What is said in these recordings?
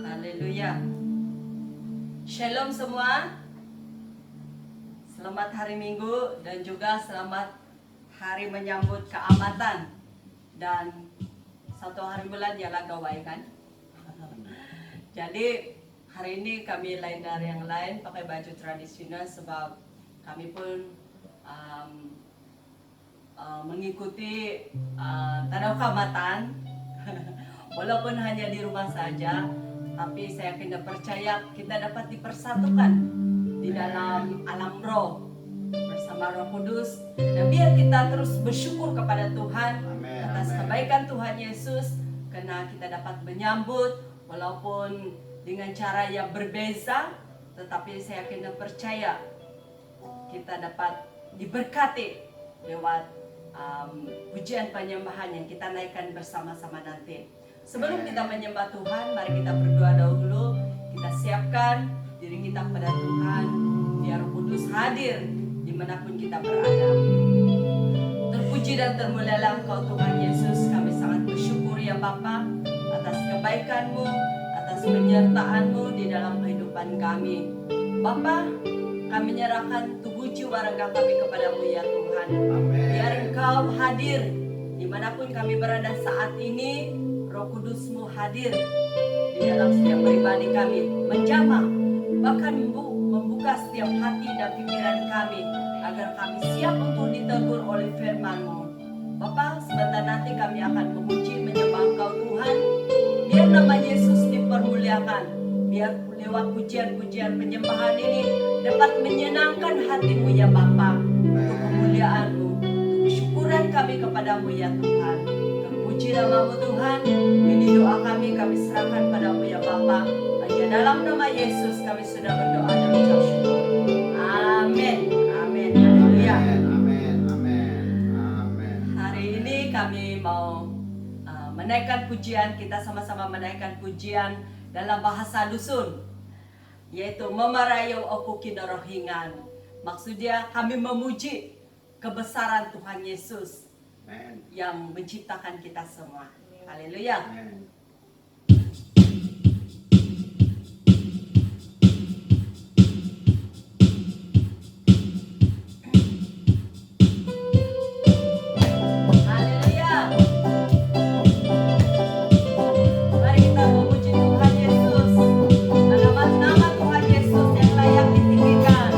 Haleluya. Shalom semua. Selamat hari Minggu dan juga selamat hari menyambut keamatan dan satu hari bulan ialah gawai kan. Jadi hari ini kami lain dari yang lain pakai baju tradisional sebab kami pun mengikuti tanda keamatan. Walaupun hanya di rumah saja, tapi saya yakin dan percaya kita dapat dipersatukan di dalam alam roh bersama Roh Kudus, dan biar kita terus bersyukur kepada Tuhan atas kebaikan Tuhan Yesus, karena kita dapat menyambut walaupun dengan cara yang berbeza, tetapi saya yakin dan percaya kita dapat diberkati lewat pujian penyembahan yang kita naikkan bersama-sama nanti. Sebelum kita menyembah Tuhan, mari kita berdoa dahulu. Kita siapkan diri kita kepada Tuhan, biar Roh Kudus hadir dimanapun kita berada. Terpuji dan termulialah Engkau Tuhan Yesus. Kami sangat bersyukur ya Bapa atas kebaikan-Mu, atas penyertaan-Mu di dalam kehidupan kami. Bapa, kami menyerahkan tubuh jiwa raga kami kepada-Mu ya Tuhan. Amen. Biar Engkau hadir dimanapun kami berada saat ini. Roh Kudus-Mu hadir di dalam setiap pribadi kami, menjamah, bahkan membuka setiap hati dan pikiran kami, agar kami siap untuk ditegur oleh firman-Mu. Bapa, sebentar nanti kami akan memuji menyembah Engkau Tuhan. Biar nama Yesus dipermuliakan, biar lewat pujian-pujian penyembahan ini dapat menyenangkan hati-Mu ya Bapa. Untuk kemuliaan-Mu, untuk kesyukuran kami kepada-Mu ya Tuhan. Terpuji nama-Mu Tuhan. Ini doa kami serahkan pada-Mu ya Bapa. Hanya dalam nama Yesus kami sudah berdoa dan mengucap syukur. Amin. Amin. Haleluya. Amin. Amin. Amin. Hari ini kami mau menaikkan pujian. Kita sama-sama menaikkan pujian dalam bahasa dusun, yaitu memarayo oku kinorohingan. Maksudnya kami memuji kebesaran Tuhan Yesus Amen. yang menciptakan kita semua. Haleluya. Amen. Haleluya. Mari kita memuji Tuhan Yesus. Alamat nama Tuhan Yesus yang layak ditinggikan.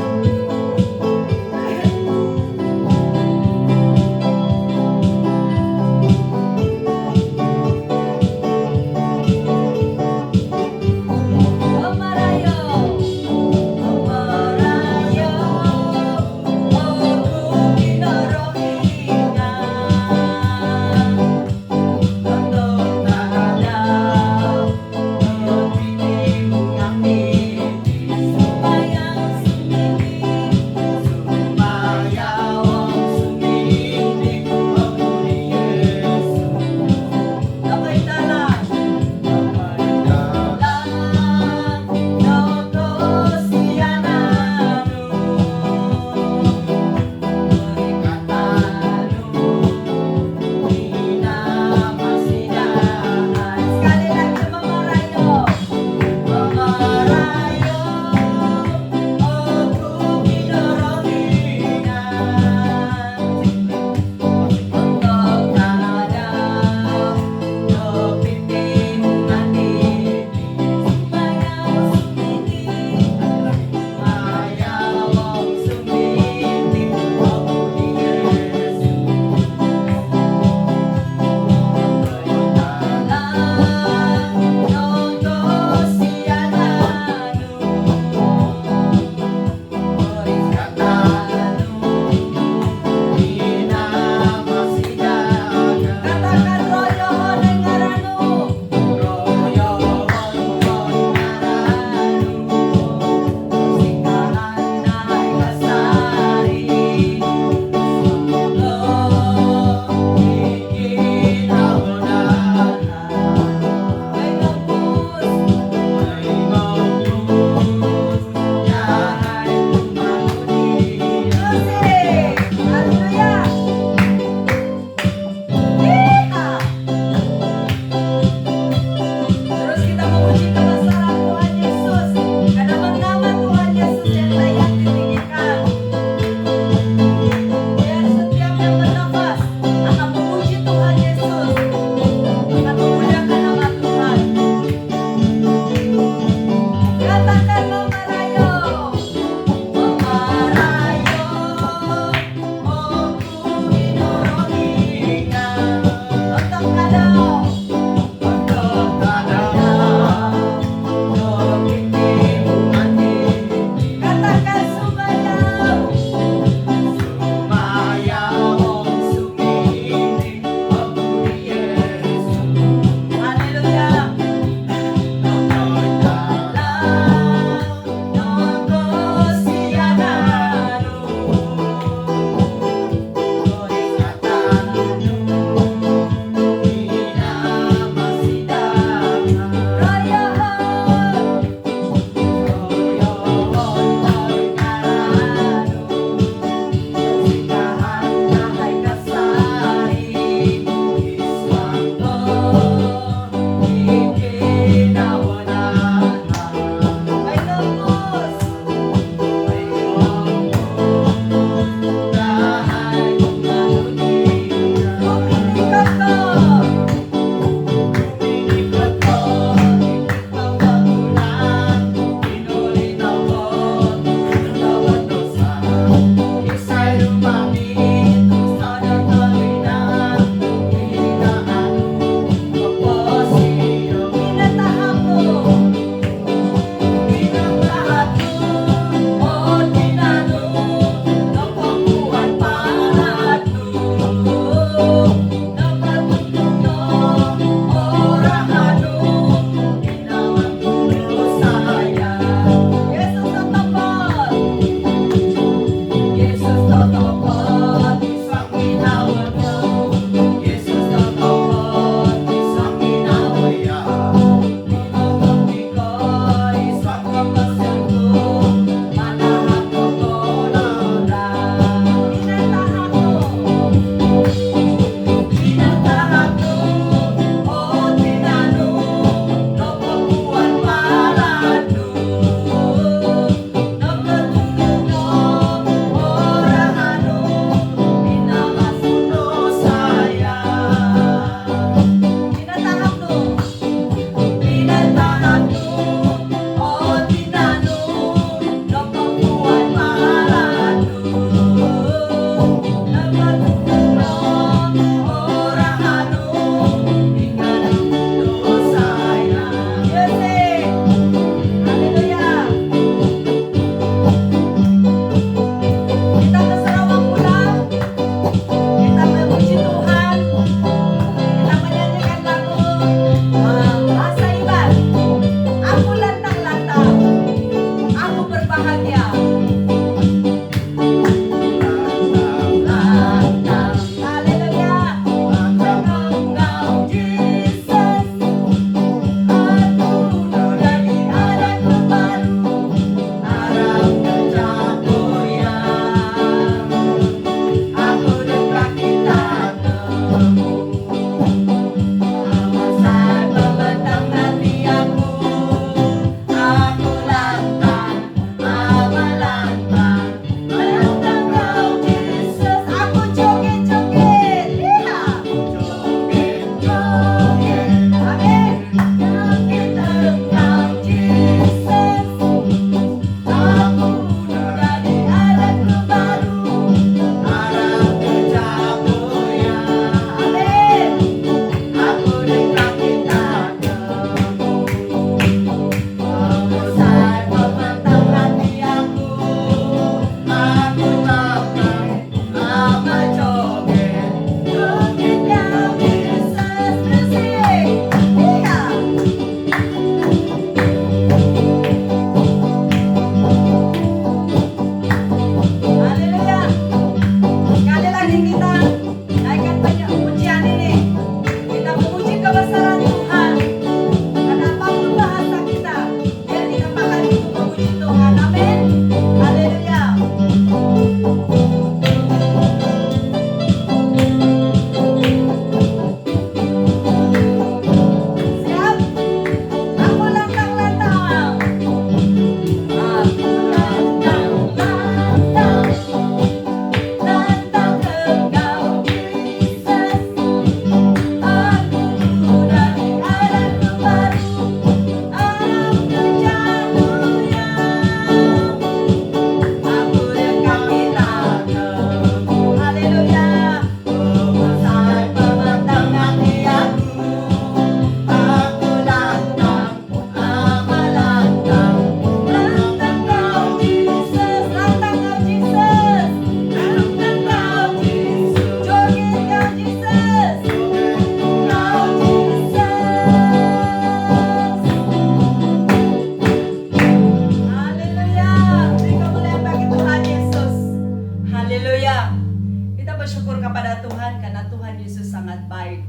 Tuhan karena Tuhan Yesus sangat baik.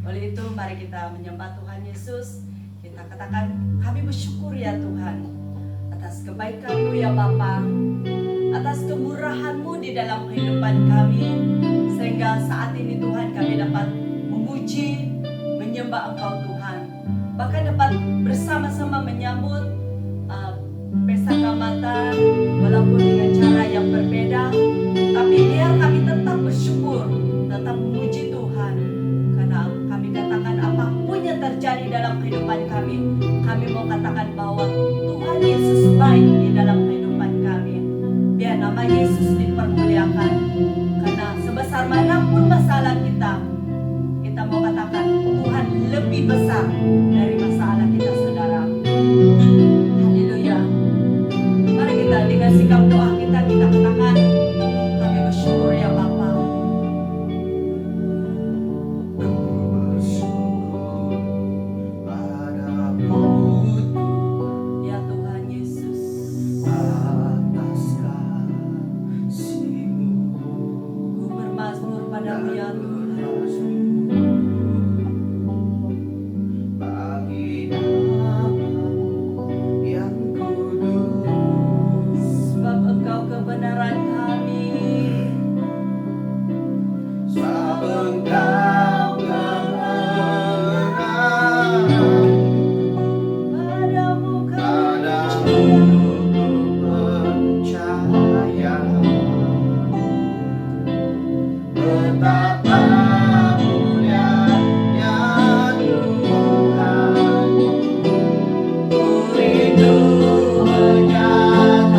Oleh itu mari kita menyembah Tuhan Yesus. Kita katakan kami bersyukur ya Tuhan atas kebaikan-Mu ya Bapa, atas kemurahan-Mu di dalam kehidupan kami, sehingga saat ini Tuhan kami dapat memuji, menyembah Engkau Tuhan, bahkan dapat bersama-sama menyambut pesta keamatan walaupun dengan cara yang berbeda, tapi biar kami tetap bersyukur, tetap memuji Tuhan, karena kami katakan apapun yang terjadi dalam kehidupan kami mau katakan bahwa Tuhan Yesus baik di dalam kehidupan kami. Biar nama Yesus dipermuliakan, karena sebesar manapun masalah kita mau katakan Tuhan lebih besar dari masalah kita, saudara. Haleluya. Mari kita dengan sikap doa kita katakan kami bersyukur ya Bapa. Ya Tuhan Yesus, ku bermazmur padamu ya Tuhan. Sebab Engkau kebenaran kami. Padamu kami percaya. Betapa mulianya Tuhan, ku rindu menyatakan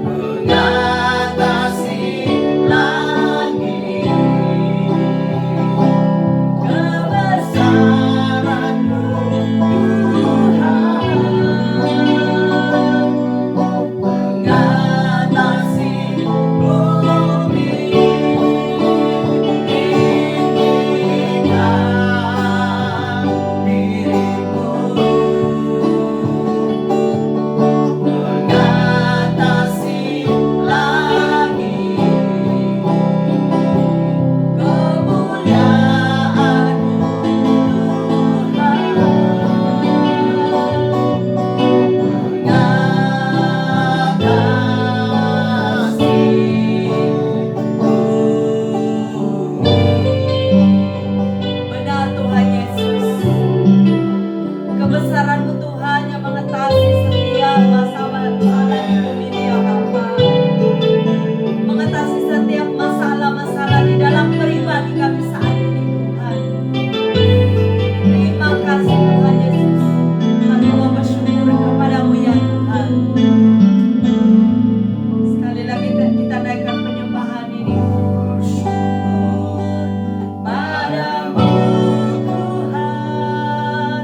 mengatasi langit, kebesaran-Mu Tuhan, mengatasi bumi, tinggikan diri-Mu, mengatasi langit, kemuliaan-Mu Benar Tuhan Yesus, kebesaran-Mu Tuhan yang mengatasi setiap masalah-masalah di bumi ini ya Bapa, mengatasi setiap masalah-masalah di dalam pribadi kami saat ini Tuhan. Terima kasih Tuhan Yesus, kami mau bersyukur kepadamu ya Tuhan. Sekali lagi kita naikkan penyembahan ini. Bersyukur padamu Tuhan,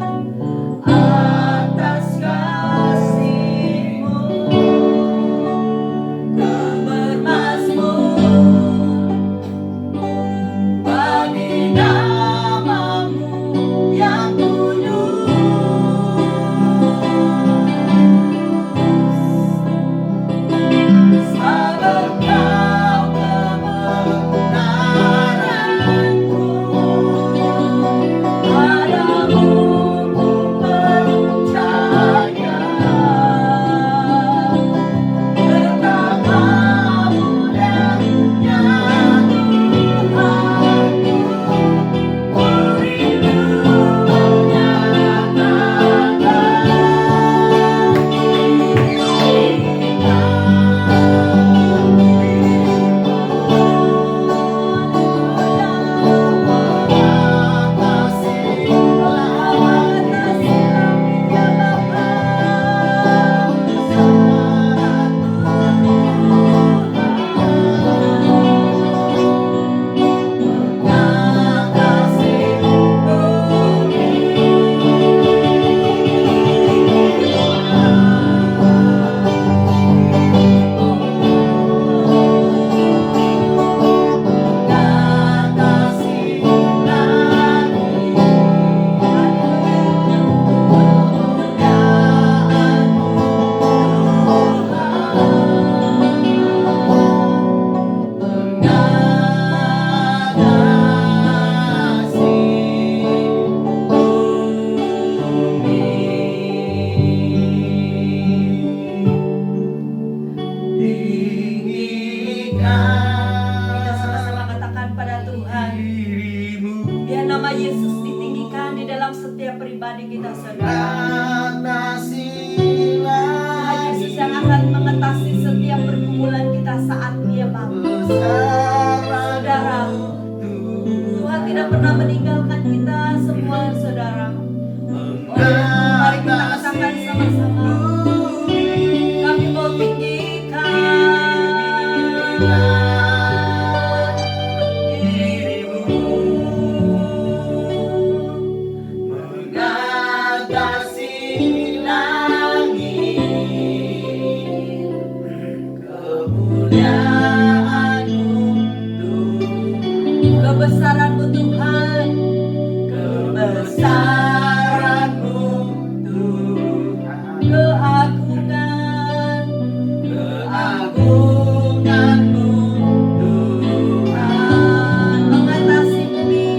Tuhan Yesus yang akan mengatasi setiap pergumulan kita saat Dia Bapa. Saudara, Tuhan tidak pernah meninggalkan kita semua, saudara. Oleh itu, mari kita katakan sama-sama, kami mau tinggikan dirimu, mengatasi langit, kemuliaan-Mu Tuhan, kebesaran-Mu Tuhan, kebesaran-Mu Tuhan, keagungan, keagungan-Mu Tuhan, mengatasi bumi,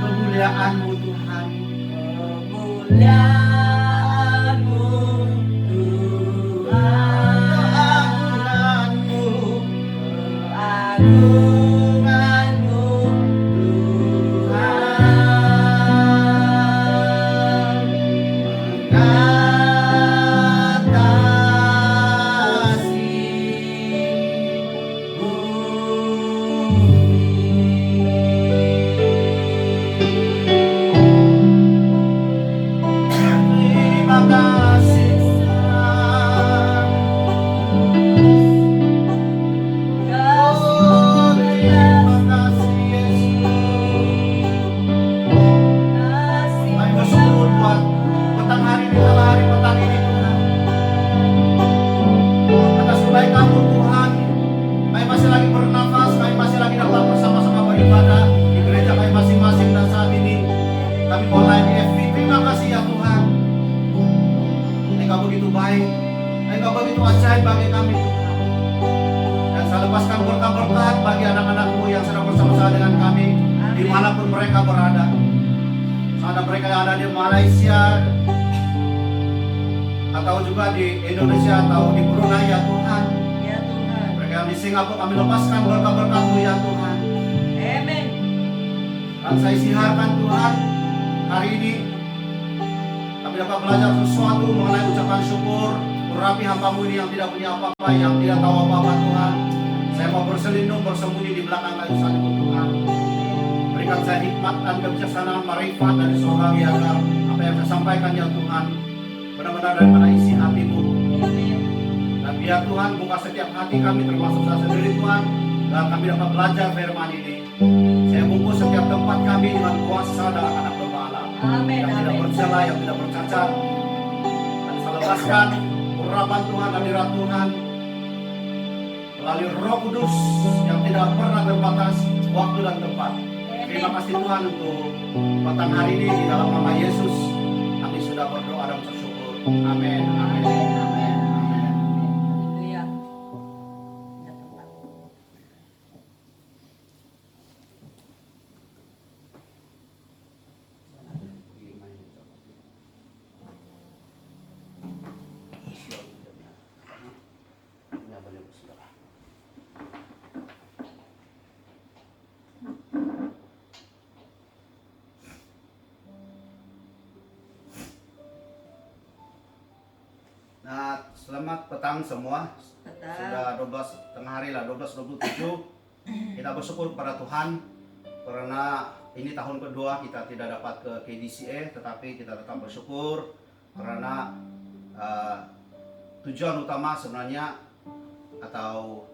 kemuliaan-Mu Tuhan, kemuliaan-Mu Tuhan, keagungan-Mu Tuhan, mengatasi bumi. bagi anak-anakmu yang sedang bersama-sama dengan kami, dimanapun mereka berada. Ada mereka yang ada di Malaysia, atau juga di Indonesia, atau di Brunei ya Tuhan. Ya Tuhan. Mereka yang di Singapura, kami lepaskan berkat-berkat-Mu ya Tuhan. Amin. Dan saya siharkan Tuhan, hari ini kami dapat belajar sesuatu mengenai ucapan syukur. Urapi hamba-Mu ini yang tidak punya apa-apa, yang tidak tahu apa-apa Tuhan. Saya mau berselindung, bersembunyi di belakang kayu salib Tuhan. Berikan saya hikmat dan kebijaksanaan, marifat dari surgawi agar apa yang saya sampaikan ya Tuhan benar-benar daripada isi hati-Mu. Amin. Dan biar Tuhan buka setiap hati kami, termasuk saya sendiri Tuhan, dan kami dapat belajar firman ini. Saya bungkus setiap tempat kami dengan kuasa darah anak domba Allah. Amin. Yang tidak Amin. bercela, yang tidak bercacat. Dan saya lepaskan urapan Tuhan, hadirat Tuhan melalui Roh Kudus yang tidak pernah terbatas waktu dan tempat. Terima kasih Tuhan untuk petang hari ini di dalam nama Yesus. Kami sudah berdoa dan bersyukur. Amin. Amin. Amin. Amin. Haleluya. Ya Tuhan. Nah, selamat petang semua. Petang. Sudah 12 tengah hari lah, 12.27. Kita bersyukur kepada Tuhan karena ini tahun kedua kita tidak dapat ke KDCA, tetapi kita tetap bersyukur karena tujuan utama sebenarnya atau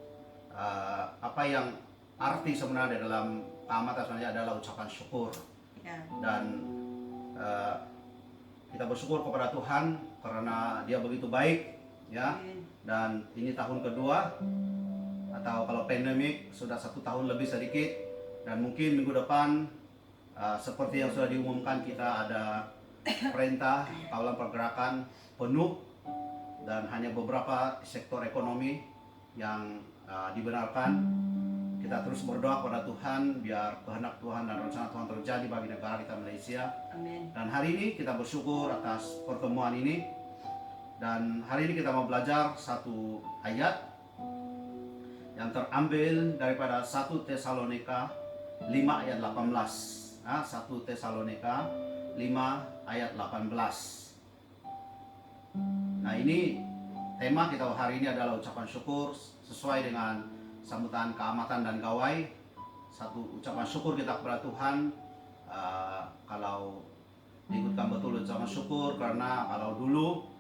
apa yang arti sebenarnya dalam keamatan sebenarnya adalah ucapan syukur. Ya. Dan kita bersyukur kepada Tuhan karena Dia begitu baik, ya. Amin. Dan ini tahun kedua, atau kalau pandemik sudah 1 tahun lebih sedikit, dan mungkin minggu depan seperti yang sudah diumumkan kita ada perintah kawalan pergerakan penuh dan hanya beberapa sektor ekonomi yang dibenarkan. Kita terus berdoa kepada Tuhan biar kehendak Tuhan dan rencana Tuhan terjadi bagi negara kita Malaysia. Amin. Dan hari ini kita bersyukur atas pertemuan ini. Dan hari ini kita mau belajar satu ayat yang terambil daripada 1 Tesalonika 5 ayat 18. 1 Tesalonika 5 ayat 18. Nah, ini tema kita hari ini adalah ucapan syukur sesuai dengan sambutan keamatan dan gawai. Satu ucapan syukur kita kepada Tuhan. Kalau diikutkan betul ucapan syukur karena kalau dulu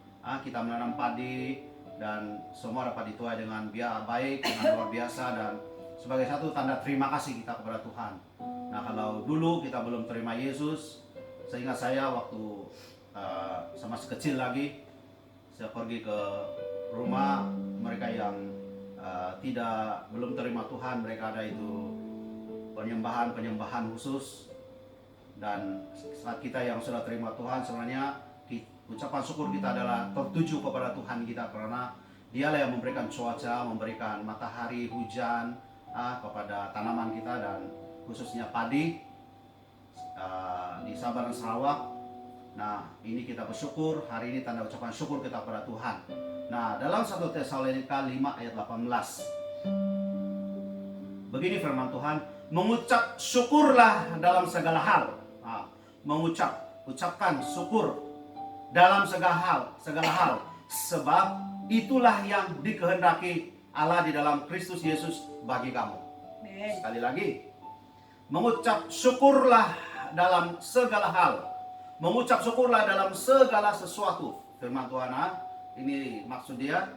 kita menanam padi dan semua dapat dituai dengan baik, dengan luar biasa, dan sebagai satu tanda terima kasih kita kepada Tuhan. Nah, kalau dulu kita belum terima Yesus, seingat saya waktu saya masih kecil lagi, saya pergi ke rumah mereka yang belum terima Tuhan. Mereka ada itu penyembahan khusus, dan saat kita yang sudah terima Tuhan sebenarnya ucapan syukur kita adalah tertuju kepada Tuhan kita karena Dialah yang memberikan cuaca, memberikan matahari, hujan kepada tanaman kita dan khususnya padi di Sabah dan Sarawak. Nah, ini kita bersyukur, hari ini tanda ucapan syukur kita kepada Tuhan. Nah, dalam 1 Tesalonika 5 ayat 18. Begini firman Tuhan, mengucap syukurlah dalam segala hal. Ucapkan syukur dalam segala hal, sebab itulah yang dikehendaki Allah di dalam Kristus Yesus bagi kamu. Amin. Sekali lagi, mengucap syukurlah dalam segala hal, mengucap syukurlah dalam segala sesuatu. Firman Tuhan, ini maksud dia,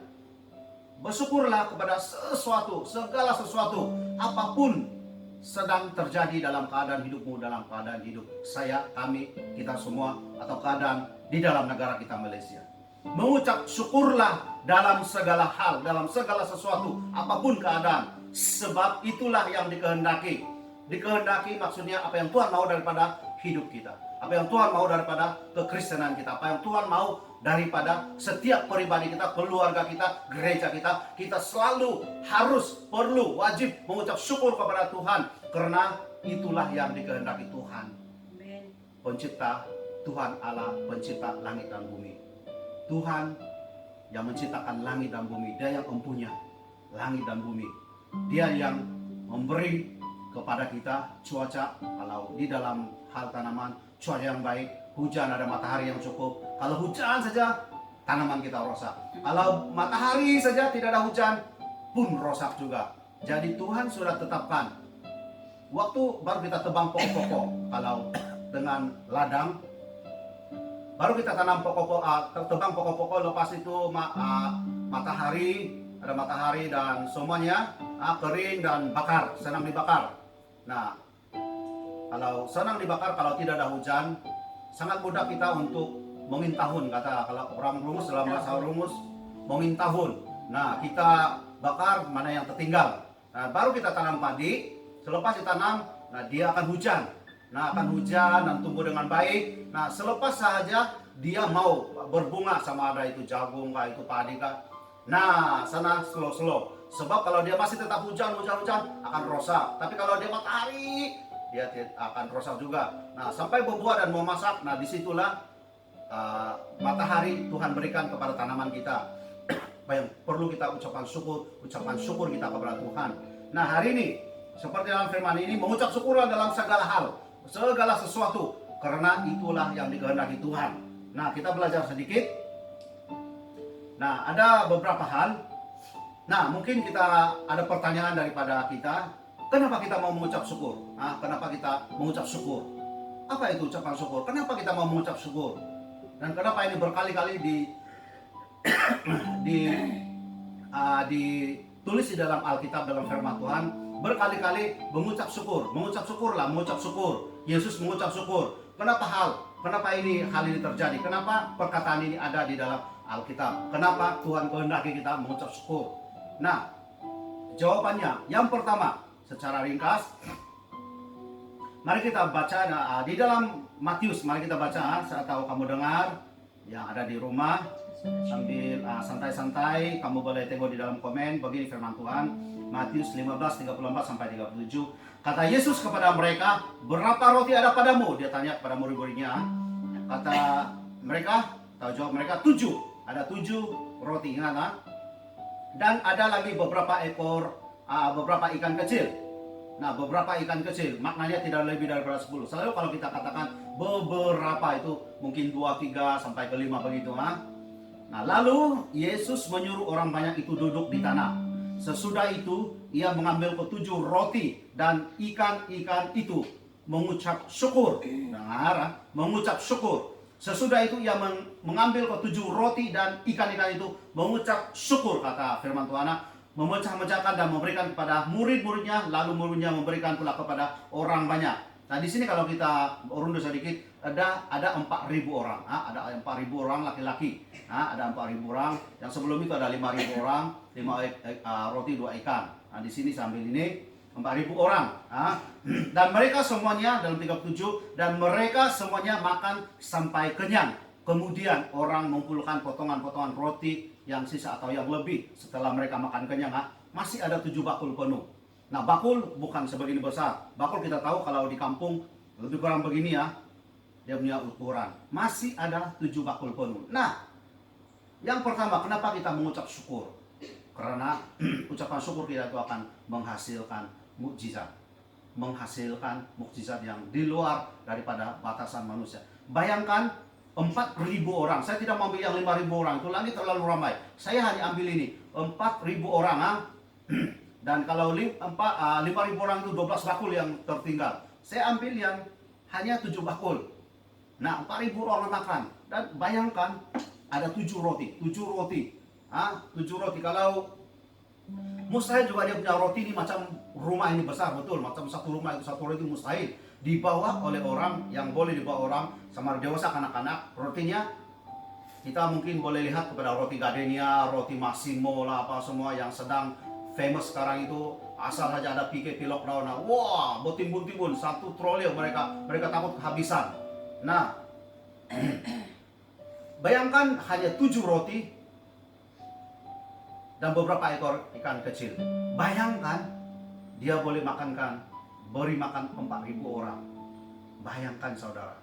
bersyukurlah kepada segala sesuatu, apapun sedang terjadi dalam keadaan hidupmu, dalam keadaan hidup saya, kami, kita semua, atau keadaan di dalam negara kita Malaysia. Mengucap syukurlah dalam segala hal, dalam segala sesuatu, apapun keadaan, sebab itulah yang dikehendaki. Dikehendaki maksudnya apa yang Tuhan mau daripada hidup kita, apa yang Tuhan mau daripada kekristenan kita, apa yang Tuhan mau daripada setiap pribadi kita, keluarga kita, gereja kita. Kita selalu harus, perlu, wajib mengucap syukur kepada Tuhan, karena itulah yang dikehendaki Tuhan, Amen. pencipta, Tuhan Allah, pencipta langit dan bumi. Tuhan yang menciptakan langit dan bumi, Dia yang mempunyai langit dan bumi. Dia yang memberi kepada kita cuaca, kalau di dalam hal tanaman, cuaca yang baik, hujan, ada matahari yang cukup. Kalau hujan saja, tanaman kita rusak. Kalau matahari saja tidak ada hujan, pun rusak juga. Jadi Tuhan sudah tetapkan waktu baru kita tebang pokok-pokok. Kalau dengan ladang, baru kita tanam pokok-pokok, tebang pokok-pokok, lepas itu matahari, ada matahari dan semuanya kering dan bakar, senang dibakar. Nah, kalau senang dibakar, kalau tidak ada hujan, sangat mudah kita untuk mengintahun, kata kalau orang rumus, dalam bahasa rumus, mengintahun. Nah, kita bakar mana yang tertinggal. Nah, baru kita tanam padi, selepas ditanam, nah dia akan hujan. Nah, akan hujan dan tumbuh dengan baik. Nah, selepas saja dia mau berbunga, sama ada itu jagung kah, itu padi kah. Nah, sana slow-slow. Sebab kalau dia masih tetap hujan akan rusak. Tapi kalau dia matahari, dia akan rusak juga. Nah, sampai berbuah dan mau masak, nah disitulah matahari Tuhan berikan kepada tanaman kita. Yang perlu kita ucapkan syukur kita kepada Tuhan. Nah, hari ini seperti dalam firman ini, mengucap syukurlah dalam segala hal, segala sesuatu, karena itulah yang dikehendaki Tuhan. Nah, kita belajar sedikit. Nah, ada beberapa hal. Nah, mungkin kita ada pertanyaan daripada kita, kenapa kita mau mengucap syukur? Kenapa kita mengucap syukur? Apa itu ucapan syukur? Kenapa kita mau mengucap syukur? Dan kenapa ini berkali-kali ditulis di dalam Alkitab, dalam firman Tuhan, berkali-kali mengucap syukur. Mengucap syukur. Yesus mengucap syukur. Kenapa hal ini terjadi? Kenapa perkataan ini ada di dalam Alkitab? Kenapa Tuhan kehendaki kita mengucap syukur? Nah, jawabannya yang pertama, secara ringkas, mari kita baca di dalam Matius. Mari kita baca. Saya tahu kamu dengar, yang ada di rumah sambil santai-santai, kamu boleh tengok di dalam komen. Begini firman Tuhan, Matius 15:34 sampai 37. Kata Yesus kepada mereka, berapa roti ada padamu? Dia tanya kepada murid-muridnya. Kata mereka, jawab mereka, 7. Ada 7 roti, ingat kan? Dan ada lagi beberapa ikan kecil. Nah, beberapa ikan kecil, maknanya tidak lebih daripada 10. Selalu kalau kita katakan beberapa, itu mungkin 2, 3, sampai ke 5 begitu. Nah, lalu Yesus menyuruh orang banyak itu duduk di tanah. Sesudah itu, ia mengambil ke-7 roti dan ikan-ikan itu, mengucap syukur. Dengar, mengucap syukur. Sesudah itu ia mengambil ke-7 roti dan ikan-ikan itu, mengucap syukur, kata firman Tuhan, memecah-mecahkan dan memberikan kepada murid-muridnya, lalu muridnya memberikan pula kepada orang banyak. Nah, di sini kalau kita runduh sedikit, ada 4.000 orang, ada 4.000 orang laki-laki, ada 4.000 orang. Yang sebelum itu ada 5.000 orang, 5 roti 2 ikan. Nah, di sini sambil ini 4.000 orang. Dan mereka semuanya dalam 37, dan mereka semuanya makan sampai kenyang. Kemudian orang mengumpulkan potongan-potongan roti yang sisa atau yang lebih. Setelah mereka makan kenyang, masih ada 7 bakul penuh. Nah, bakul bukan sebegini besar. Bakul kita tahu kalau di kampung lebih kurang begini ya, dia punya ukuran. Masih ada 7 bakul penuh. Nah, yang pertama, kenapa kita mengucap syukur? Karena ucapan syukur kita itu akan menghasilkan mukjizat. Menghasilkan mukjizat yang di luar daripada batasan manusia. Bayangkan 4.000 orang. Saya tidak mau ambil yang 5.000 orang, itu lagi terlalu ramai. Saya hanya ambil ini 4.000 orang. Dan kalau 5.000 orang itu 12 bakul yang tertinggal. Saya ambil yang hanya 7 bakul. Nah, 4.000 orang makan. Dan bayangkan ada 7 roti. 7 roti. 7 roti. Kalau mustahil juga dia punya roti ini macam rumah ini besar, betul. Macam satu rumah itu satu roti mustahil. Dibawa oleh orang, yang boleh dibawa orang sama dewasa, kanak-kanak. Rotinya kita mungkin boleh lihat kepada roti Gardenia, roti Massimo lah, apa semua yang sedang famous sekarang itu. Asal saja ada pikir pilok daun, wah, bertimbun-timbun, satu troli mereka takut kehabisan. Nah, Bayangkan hanya 7 roti dan beberapa ekor ikan kecil. Bayangkan dia boleh beri makan 4.000 orang. Bayangkan saudara.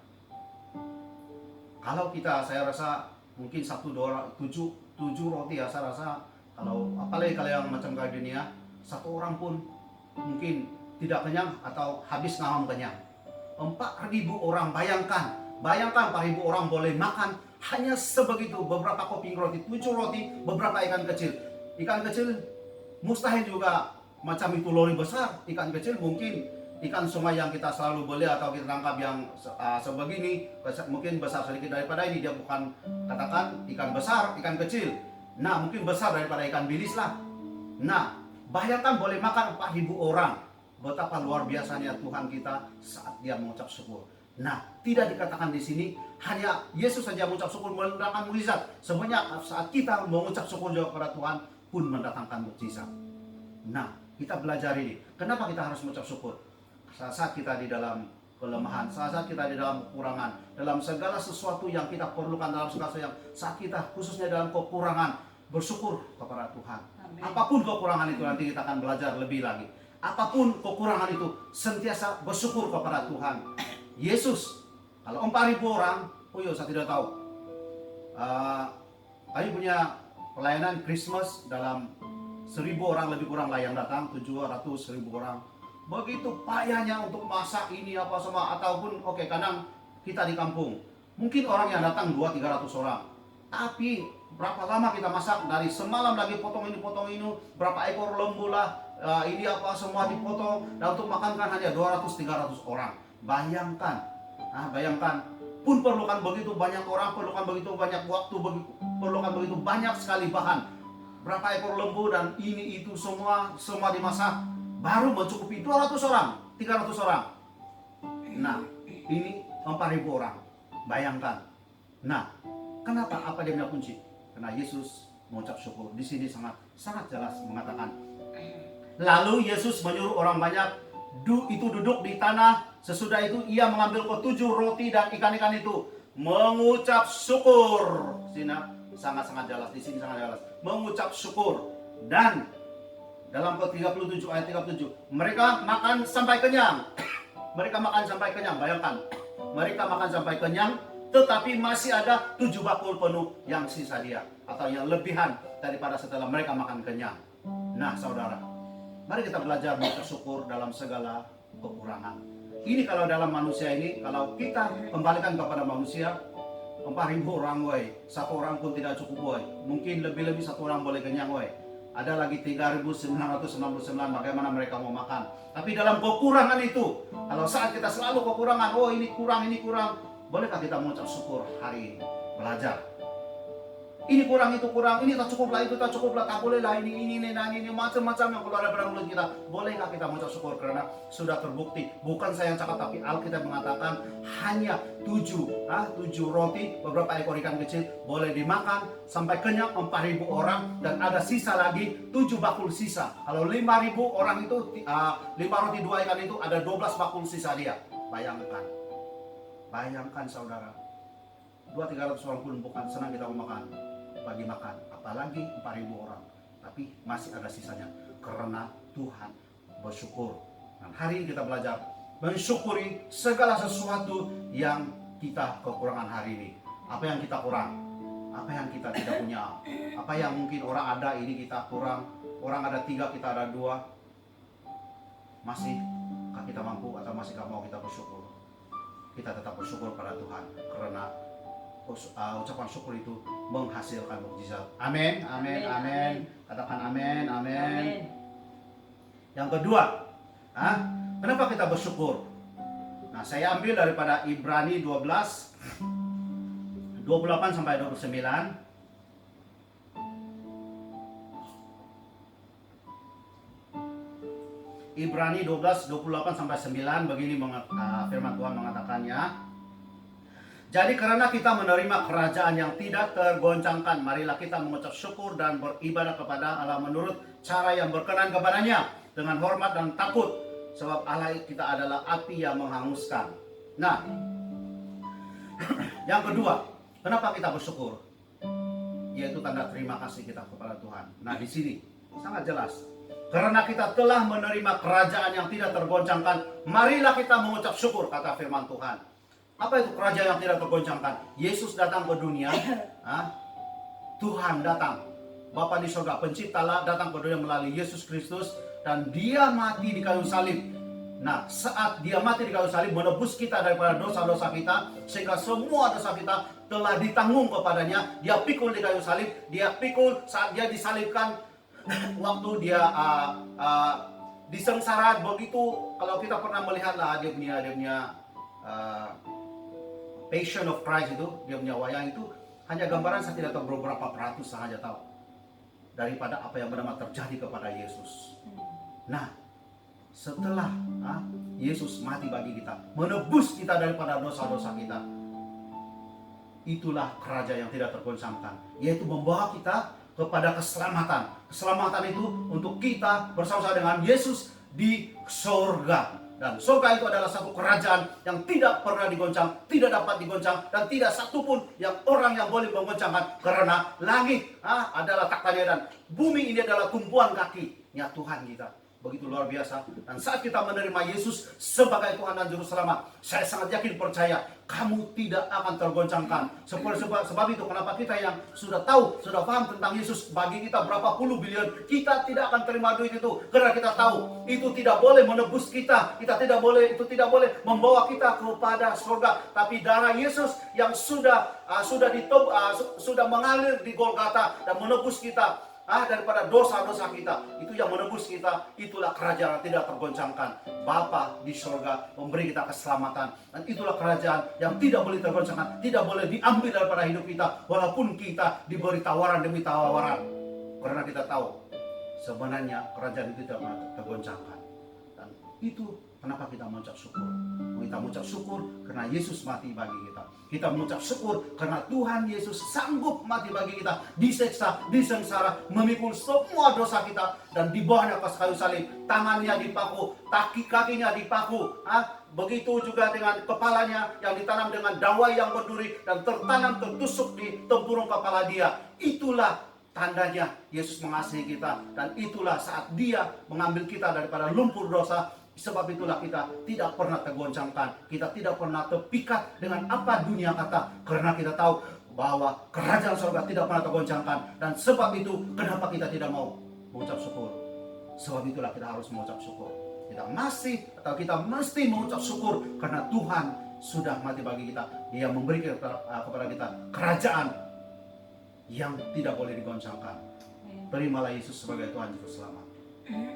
Kalau saya rasa mungkin 1, 2, 7 roti ya, saya rasa apalagi kalau yang macam kayak dunia, 1 orang pun mungkin tidak kenyang atau habis ngawam kenyang. 4.000 orang, bayangkan 4.000 orang boleh makan hanya sebegitu, beberapa keping roti, 7 roti, beberapa ikan kecil. Ikan kecil mustahil juga macam itu lori besar. Ikan kecil mungkin ikan sungai yang kita selalu beli atau kita tangkap yang sebegini, mungkin besar sedikit daripada ini. Dia bukan katakan ikan besar, ikan kecil. Nah, mungkin besar daripada ikan bilis lah. Nah, bayangkan boleh makan 4.000 orang. Betapa luar biasanya Tuhan kita saat dia mengucap syukur. Nah, tidak dikatakan di sini hanya Yesus saja mengucap syukur mendatangkan mukjizat. Sebenarnya saat kita mengucap syukur juga kepada Tuhan pun mendatangkan mukjizat. Nah, kita belajar ini. Kenapa kita harus mengucap syukur? Saat kita di dalam kelemahan, saat kita di dalam kekurangan, dalam segala sesuatu yang kita perlukan, dalam segala sesuatu yang saat kita khususnya dalam kekurangan, bersyukur kepada Tuhan. Amin. Apapun kekurangan itu, nanti kita akan belajar lebih lagi. Apapun kekurangan itu, sentiasa bersyukur kepada Tuhan. Yesus, kalau 4.000 orang, saya tidak tahu. Kami punya pelayanan Christmas dalam 1.000 orang lebih kurang lah yang datang, 700-1.000 orang. Begitu payahnya untuk masak ini apa semua, ataupun kadang kita di kampung, mungkin orang yang datang 200-300 orang. Tapi berapa lama kita masak, dari semalam lagi potong ini, berapa ekor lembu lah, ini apa semua dipotong, dan untuk makan kan hanya 200-300 orang. Bayangkan pun perlukan begitu banyak orang, perlukan begitu banyak waktu, perlukan begitu banyak sekali bahan. Berapa ekor lembu dan ini itu semua dimasak, baru mencukupi 200 orang, 300 orang. Nah, ini 4.000 orang. Bayangkan. Nah, kenapa? Apa dia punya kunci? Karena Yesus mengucap syukur. Di sini sangat jelas mengatakan. Lalu Yesus menyuruh orang banyak itu duduk di tanah. Sesudah itu ia mengambil ke-7 roti dan ikan-ikan itu, mengucap syukur. Sini sangat jelas, di sini sangat jelas. Mengucap syukur. Dan dalam ke-37 ayat 37, mereka makan sampai kenyang. Mereka makan sampai kenyang, bayangkan. Mereka makan sampai kenyang, tetapi masih ada 7 bakul penuh yang sisa dia, atau yang lebihan daripada setelah mereka makan kenyang. Nah, saudara, mari kita belajar bersyukur dalam segala kekurangan. Ini kalau dalam manusia ini, kalau kita kembalikan kepada manusia, 4.000 orang, 1 orang pun tidak cukup, mungkin lebih-lebih 1 orang boleh kenyang, Ada lagi 3.999, bagaimana mereka mau makan? Tapi dalam kekurangan itu, kalau saat kita selalu kekurangan, ini kurang, bolehkah kita mengucap syukur hari ini? Belajar. Ini kurang, itu kurang, ini tak cukup lah, itu tak cukup lah, tak boleh lah, ini macam-macam yang keluar dari mulut kita. Bolehkah kita mengucap syukur? Karena sudah terbukti, bukan saya yang cakap, tapi Alkitab mengatakan hanya 7 roti, beberapa ekor ikan kecil boleh dimakan sampai kenyang 4.000 orang, dan ada sisa lagi 7 bakul sisa. Kalau 5.000 orang itu 5 roti 2 ikan itu ada 12 bakul sisa dia. Bayangkan saudara, 200-300 orang pun bukan senang kita makan, bagi makan, apalagi 4.000 orang, tapi masih ada sisanya karena Tuhan bersyukur. Dan hari ini kita belajar mensyukuri segala sesuatu yang kita kekurangan hari ini. Apa yang kita kurang, apa yang kita tidak punya, apa yang mungkin orang ada ini kita kurang, orang ada 3 kita ada 2. Masihkah kita mampu atau masihkah mau kita bersyukur? Kita tetap bersyukur pada Tuhan, karena ucapan syukur itu menghasilkan mukjizat. Amin. Katakan amin. Yang kedua, kenapa kita bersyukur? Nah, saya ambil daripada Ibrani 12 28 sampai 29. Ibrani 12 28 sampai 9, begini firman Tuhan mengatakannya. Jadi karena kita menerima kerajaan yang tidak tergoncangkan, marilah kita mengucap syukur dan beribadah kepada Allah menurut cara yang berkenan kepadanya, dengan hormat dan takut, sebab Allah kita adalah api yang menghanguskan. Nah, yang kedua, Kenapa kita bersyukur? Yaitu tanda terima kasih kita kepada Tuhan. Nah, di sini sangat jelas. Karena kita telah menerima kerajaan yang tidak tergoncangkan, marilah kita mengucap syukur, kata firman Tuhan. Apa itu kerajaan yang tidak tergoncangkan? Yesus datang ke dunia, Tuhan datang, Bapa di surga, pencipta datang ke dunia melalui Yesus Kristus, dan dia mati di kayu salib. Nah, saat dia mati di kayu salib menebus kita daripada dosa-dosa kita, sehingga semua dosa kita telah ditanggung kepadanya. Dia pikul di kayu salib, dia pikul saat dia disalibkan, waktu dia disengsara begitu. Kalau kita pernah melihatlah dia punya Passion of Christ itu, dia punya wayang itu hanya gambaran, saya tidak tahu beberapa peratus saja tahu daripada apa yang benar terjadi kepada Yesus. Nah, setelah Yesus mati bagi kita, menebus kita daripada dosa-dosa kita, itulah kerajaan yang tidak tergoncangkan, yaitu membawa kita kepada keselamatan. Keselamatan itu untuk kita bersama-sama dengan Yesus di surga. Dan surga itu adalah satu kerajaan yang tidak pernah digoncang, tidak dapat digoncang, dan tidak satupun orang yang boleh menggoncangkan, karena langit adalah taktanya dan bumi ini adalah tumpuan kakinya Tuhan kita. Begitu luar biasa. Dan saat kita menerima Yesus sebagai Tuhan dan Juru Selamat, saya sangat yakin percaya kamu tidak akan tergoncangkan. Sebab itu kenapa kita yang sudah tahu, sudah paham tentang Yesus, bagi kita berapa puluh bilion, kita tidak akan terima duit itu, karena kita tahu itu tidak boleh menebus kita. Itu tidak boleh membawa kita kepada surga. Tapi darah Yesus yang sudah mengalir di Golgota dan menebus kita daripada dosa-dosa kita, itu yang menebus kita. Itulah kerajaan yang tidak tergoncangkan. Bapa di surga memberi kita keselamatan, dan itulah kerajaan yang tidak boleh tergoncangkan, tidak boleh diambil daripada hidup kita, walaupun kita diberi tawaran demi tawaran. Karena kita tahu sebenarnya kerajaan itu tidak pernah tergoncangkan. Dan itu kenapa kita mengucap syukur. Kita mengucap syukur karena Yesus mati bagi kita. Kita mengucap syukur karena Tuhan Yesus sanggup mati bagi kita, diseksa, disengsara, memikul semua dosa kita, dan dibawanya ke kayu salib. Tangannya dipaku, kakinya dipaku, begitu juga dengan kepalanya yang ditanam dengan dawai yang berduri dan tertusuk di tempurung kepala dia. Itulah tandanya Yesus mengasihi kita, dan itulah saat dia mengambil kita daripada lumpur dosa. Sebab itulah kita tidak pernah tergoncangkan, kita tidak pernah terpikat dengan apa dunia kata, karena kita tahu bahwa kerajaan surga tidak pernah tergoncangkan. Dan sebab itu kenapa kita tidak mau mengucap syukur. Sebab itulah kita harus mengucap syukur. Kita mesti mengucap syukur karena Tuhan sudah mati bagi kita. Dia memberi kepada kita kerajaan yang tidak boleh digoncangkan. Terimalah Yesus sebagai Tuhan Juru Selamat.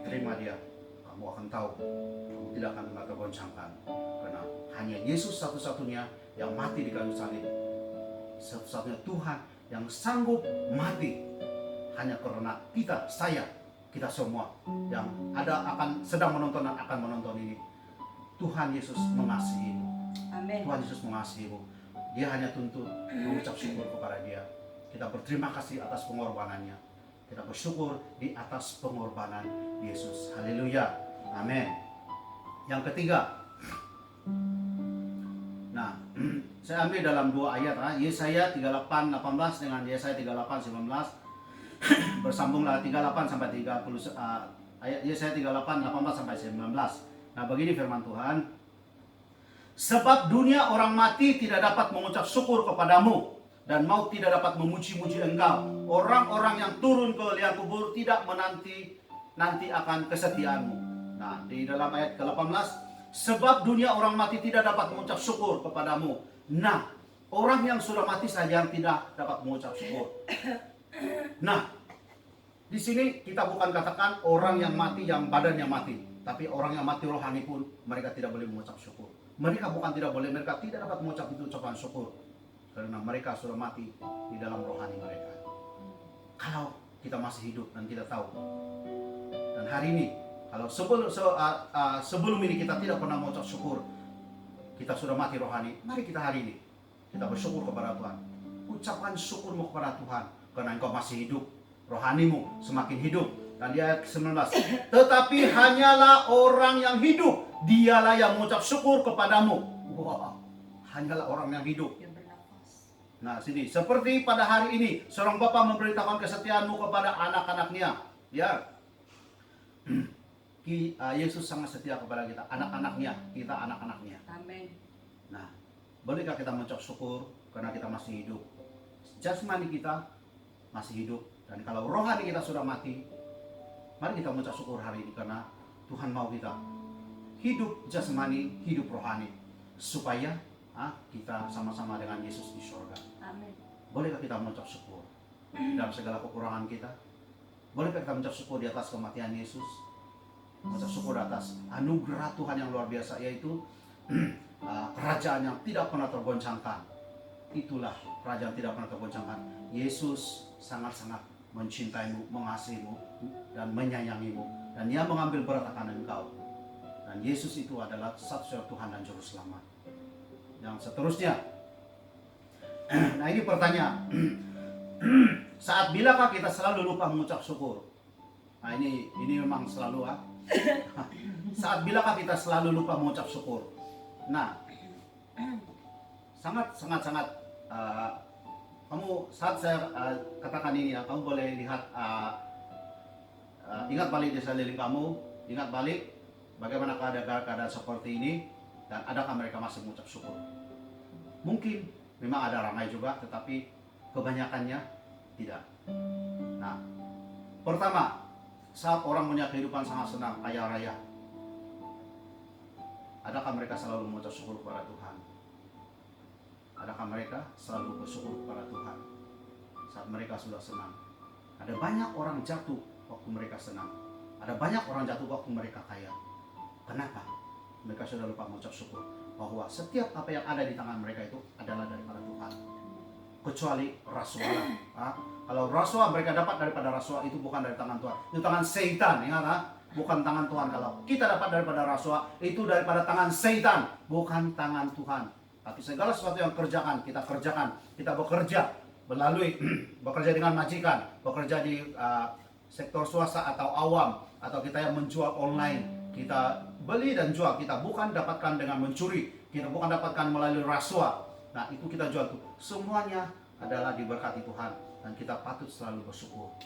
Terima dia. Kamu akan tahu, kamu tidak akan pernah tergoncangkan, karena hanya Yesus satu-satunya yang mati di kayu salib, satu-satunya Tuhan yang sanggup mati hanya karena kita semua yang sedang menonton dan akan menonton ini. Tuhan Yesus mengasihimu. Amin. Tuhan Yesus mengasihimu. Dia hanya tuntut mengucap syukur kepada Dia. Kita berterima kasih atas pengorbanannya. Kita bersyukur di atas pengorbanan Yesus. Haleluya. Amin. Yang ketiga. Nah, saya ambil dalam dua ayat. Yesaya 38:18 dengan Yesaya 38:19. Bersambunglah 38 sampai 30. Ayat Yesaya 38:18 sampai 19. Nah, begini firman Tuhan. Sebab dunia orang mati tidak dapat mengucap syukur kepadamu, dan maut tidak dapat memuji-muji engkau. Orang-orang yang turun ke liang kubur tidak menanti akan kesetiaanmu. Nah, di dalam ayat ke-18, sebab dunia orang mati tidak dapat mengucap syukur kepadamu. Nah, orang yang sudah mati saja yang tidak dapat mengucap syukur. Nah, di sini kita bukan katakan orang yang mati, yang badannya mati, tapi orang yang mati rohani pun mereka tidak boleh mengucap syukur. Mereka bukan tidak boleh, mereka tidak dapat mengucap itu ucapan syukur. Karena mereka sudah mati di dalam rohani mereka. Kalau kita masih hidup dan kita tahu. Dan hari ini, kalau sebelum ini kita tidak pernah mengucap syukur, kita sudah mati rohani. Mari kita hari ini, kita bersyukur kepada Tuhan. Ucapkan syukurmu kepada Tuhan, karena engkau masih hidup. Rohanimu semakin hidup. Dan di ayat 19, tetapi hanyalah orang yang hidup, dialah yang mengucap syukur kepadamu. Wah, hanyalah orang yang hidup. Nah, sini. Seperti pada hari ini, seorang bapa memberitahukan kesetiaanmu kepada anak-anaknya. Ya. Yesus sangat setia kepada kita, anak-anaknya, kita anak-anaknya. Amin. Nah, bolehkah kita mengucap syukur karena kita masih hidup? Jasmani kita masih hidup, dan kalau rohani kita sudah mati, mari kita mengucap syukur hari ini karena Tuhan mau kita hidup jasmani, hidup rohani, supaya kita sama-sama dengan Yesus di surga. Amin. Bolehkah kita mengucap syukur dalam segala kekurangan kita? Bolehkah kita mengucap syukur di atas kematian Yesus? Mengucap syukur atas anugerah Tuhan yang luar biasa, yaitu kerajaan yang tidak pernah tergoncangkan. Itulah kerajaan tidak pernah tergoncangkan. Yesus sangat-sangat mencintaimu, mengasihimu, dan menyayangimu, dan Dia mengambil berat akan engkau. Dan Yesus itu adalah satu-satunya Tuhan dan Juru Selamat. Yang seterusnya, nah ini pertanyaan, saat bilakah kita selalu lupa mengucap syukur? Nah ini memang selalu saat bilakah kita selalu lupa mengucap syukur? Nah, sangat kamu saat saya katakan ini ya, kamu boleh lihat, ingat balik di sekeliling kamu, ingat balik bagaimana keadaan seperti ini, dan adakah mereka masih mengucap syukur? Mungkin memang ada ramai juga, tetapi kebanyakannya tidak. Nah, pertama, saat orang punya kehidupan sangat senang, kaya raya, adakah mereka selalu mengucap syukur kepada Tuhan? Adakah mereka selalu bersyukur kepada Tuhan saat mereka sudah senang? Ada banyak orang jatuh waktu mereka senang. Ada banyak orang jatuh waktu mereka kaya. Kenapa? Mereka sudah lupa mengucap syukur bahwa setiap apa yang ada di tangan mereka itu adalah daripada Tuhan. Kecuali rasuah. Kalau rasuah mereka dapat daripada rasuah, itu bukan dari tangan Tuhan. Itu tangan Satan, ingat bukan tangan Tuhan. Kalau kita dapat daripada rasuah, itu daripada tangan Satan, bukan tangan Tuhan. Tapi segala sesuatu yang kita kerjakan, kita bekerja melalui bekerja dengan majikan, bekerja di sektor swasta atau awam, atau kita yang menjual online, kita beli dan jual, kita bukan dapatkan dengan mencuri, kita bukan dapatkan melalui rasuah. Nah, itu kita jual tuh. Semuanya adalah diberkati Tuhan, dan kita patut selalu bersyukur.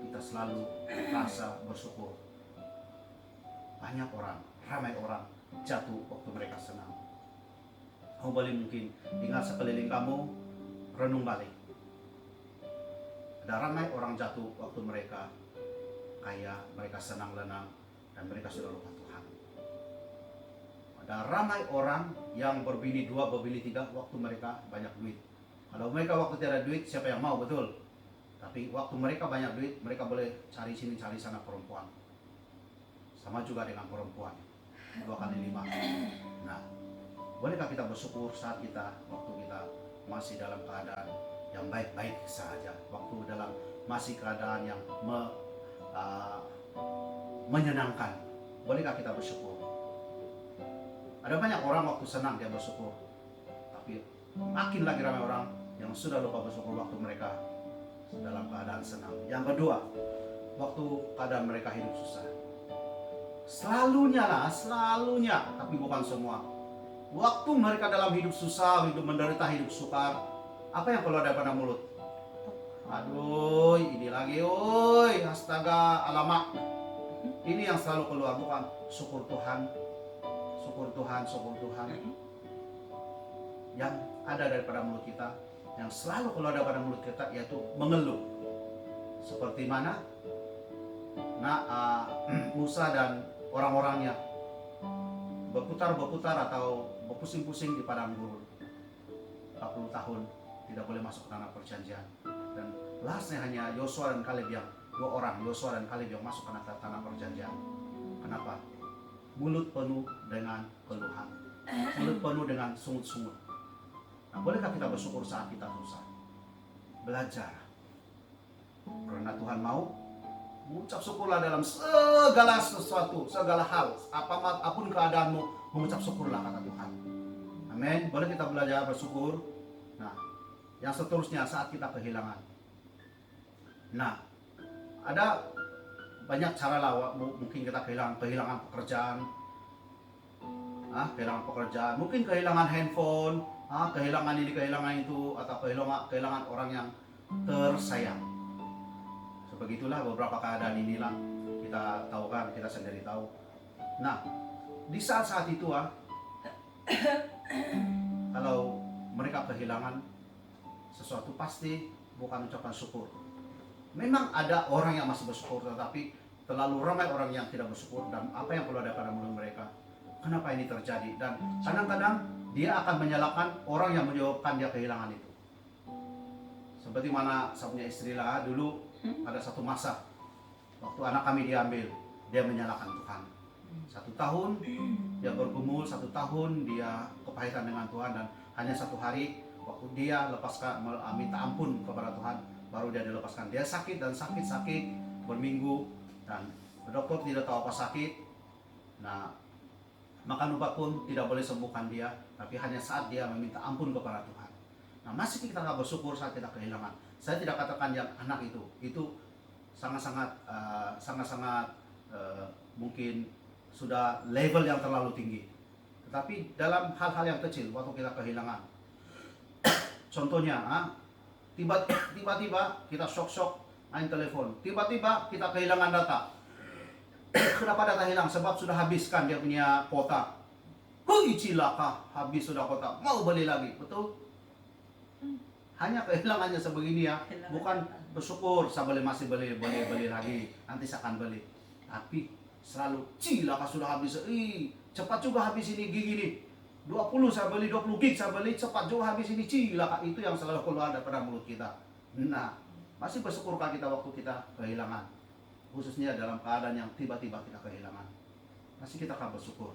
Kita selalu rasa bersyukur. Banyak orang, ramai orang jatuh waktu mereka senang. Kamu boleh mungkin ingat sekeliling kamu, renung balik. Ada ramai orang jatuh waktu mereka kaya, mereka senang lenang, dan mereka sudah lupa Tuhan. Ada ramai orang yang berbini 2, berbini 3 waktu mereka banyak duit. Kalau mereka waktu tidak ada duit, siapa yang mau, betul? Tapi waktu mereka banyak duit, mereka boleh cari sini, cari sana perempuan. Sama juga dengan perempuan, 2 kali 5. Nah, bolehkah kita bersyukur saat waktu kita masih dalam keadaan yang baik-baik saja, waktu dalam masih keadaan yang menyenangkan? Bolehkah kita bersyukur? Ada banyak orang waktu senang dia bersyukur, tapi makin lagi ramai orang yang sudah lupa bersyukur waktu mereka dalam keadaan senang. Yang kedua, waktu keadaan mereka hidup susah. Selalunya, tapi bukan semua. Waktu mereka dalam hidup susah, hidup menderita, hidup sukar, apa yang keluar daripada mulut? Aduh, ini lagi, oi, astaga, alamak. Ini yang selalu keluar, bukan syukur Tuhan, syukur Tuhan, syukur Tuhan. Yang ada daripada mulut kita, yang selalu keluar daripada mulut kita, yaitu mengeluh. Seperti mana? Musa dan orang-orangnya berputar-berputar atau berpusing-pusing di padang gurun 40 tahun, tidak boleh masuk ke tanah perjanjian. Dan lastnya hanya Yosua dan Kaleb yang 2 orang, Yosua dan Kaleb yang masuk ke tanah perjanjian. Kenapa? Mulut penuh dengan keluhan, mulut penuh dengan sungut-sungut. Nah, bolehkah kita bersyukur saat kita susah? Belajar, karena Tuhan mau. Mengucap syukurlah dalam segala sesuatu, segala hal, apapun keadaanmu, mengucap syukurlah kata Tuhan. Amin. Boleh kita belajar bersyukur. Nah, yang seterusnya saat kita kehilangan. Nah, ada banyak cara lah, mungkin kita kehilangan pekerjaan, kehilangan pekerjaan, mungkin kehilangan handphone, kehilangan ini, kehilangan itu, atau kehilangan orang yang tersayang. Sebegitulah beberapa keadaan inilah kita tahu kan, kita sendiri tahu. Nah, di saat-saat itu kalau mereka kehilangan sesuatu pasti bukan ucapan syukur. Memang ada orang yang masih bersyukur, tetapi terlalu ramai orang yang tidak bersyukur dan apa yang keluar daripada mulut mereka. Kenapa ini terjadi? Dan kadang-kadang dia akan menyalahkan orang yang menyebabkan dia kehilangan itu. Seperti mana saya punya istri lah dulu, ada satu masa waktu anak kami diambil, dia menyalahkan Tuhan. 1 tahun dia bergumul, 1 tahun dia kepahitan dengan Tuhan, dan hanya 1 hari waktu dia lepaskan, minta ampun kepada Tuhan, baru dia dilepaskan. Dia sakit dan sakit berminggu, dan dokter tidak tahu apa sakit. Nah, makan obat pun tidak boleh sembuhkan dia, tapi hanya saat dia meminta ampun kepada Tuhan. Nah, masih kita nggak bersyukur saat kita kehilangan. Saya tidak katakan yang anak itu sangat-sangat mungkin sudah level yang terlalu tinggi. Tetapi dalam hal-hal yang kecil waktu kita kehilangan, contohnya tiba-tiba kita shock main telepon, tiba-tiba kita kehilangan data. Kenapa data hilang? Sebab sudah habiskan dia punya kuota. Cilaka, habis sudah kuota, mau beli lagi, betul? Hanya kehilangannya sebegini ya, bukan bersyukur saya masih beli lagi, nanti saya akan beli. Tapi selalu cilaka sudah habis, cepat juga habis ini gig ini. 20 saya beli, 20 gig saya beli, cepat juga habis ini, cilaka. Itu yang selalu keluar daripada mulut kita. Nah, masih bersyukurkah kita waktu kita kehilangan? Khususnya dalam keadaan yang tiba-tiba kita kehilangan. Masih kita akan bersyukur.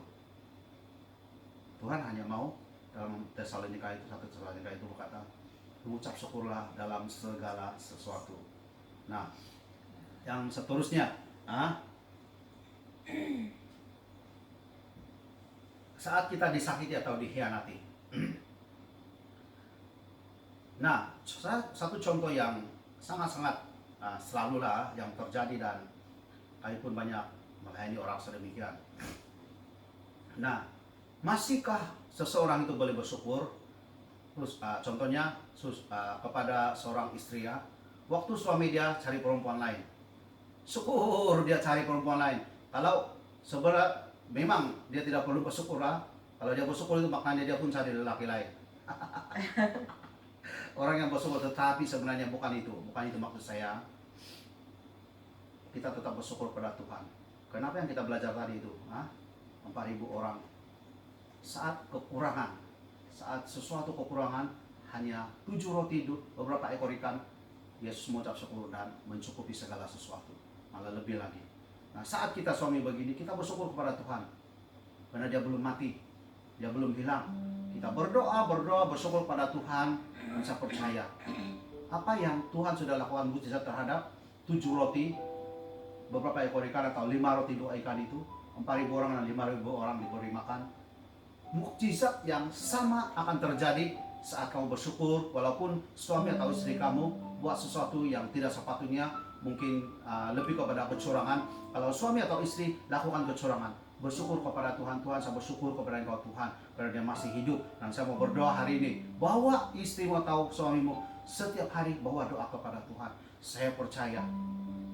Tuhan hanya mau dalam Tesalonika itu, 1 Tesalonika itu berkata, mengucap syukurlah dalam segala sesuatu. Nah, yang seterusnya, saat kita disakiti atau dikhianati. Nah, satu contoh yang sangat-sangat selalu lah yang terjadi, dan kami pun banyak melayani orang sedemikian. Nah, masihkah seseorang itu boleh bersyukur? Terus contohnya kepada seorang istri ya, waktu suami dia cari perempuan lain, syukur dia cari perempuan lain. Kalau sebenarnya memang dia tidak perlu bersyukur lah. Kalau dia bersyukur itu maknanya dia pun cari lelaki lain. Orang yang bersyukur, tetapi sebenarnya bukan itu maksud saya. Kita tetap bersyukur pada Tuhan. Kenapa yang kita belajar tadi itu? 4.000 orang. Saat kekurangan, saat sesuatu kekurangan, hanya 7 roti, beberapa ekor ikan, Yesus mengucap syukur dan mencukupi segala sesuatu, malah lebih lagi. Nah, saat kita suami begini, kita bersyukur kepada Tuhan, karena dia belum mati, dia belum hilang. Kita berdoa, bersyukur pada Tuhan, dan saya percaya apa yang Tuhan sudah lakukan mukjizat terhadap 7 roti, beberapa ekor ikan, atau 5 roti 2 ikan itu, 4.000 orang dan 5.000 orang diberi makan. Mukjizat yang sama akan terjadi saat kamu bersyukur, walaupun suami atau istri kamu buat sesuatu yang tidak sepatutnya, mungkin lebih kepada kecurangan. Kalau suami atau istri lakukan kecurangan, bersyukur kepada Tuhan. Tuhan, saya bersyukur kepada Engkau Tuhan, karena dia masih hidup. Dan saya mau berdoa hari ini, bawa istrimu atau suamimu setiap hari bawa doa kepada Tuhan. Saya percaya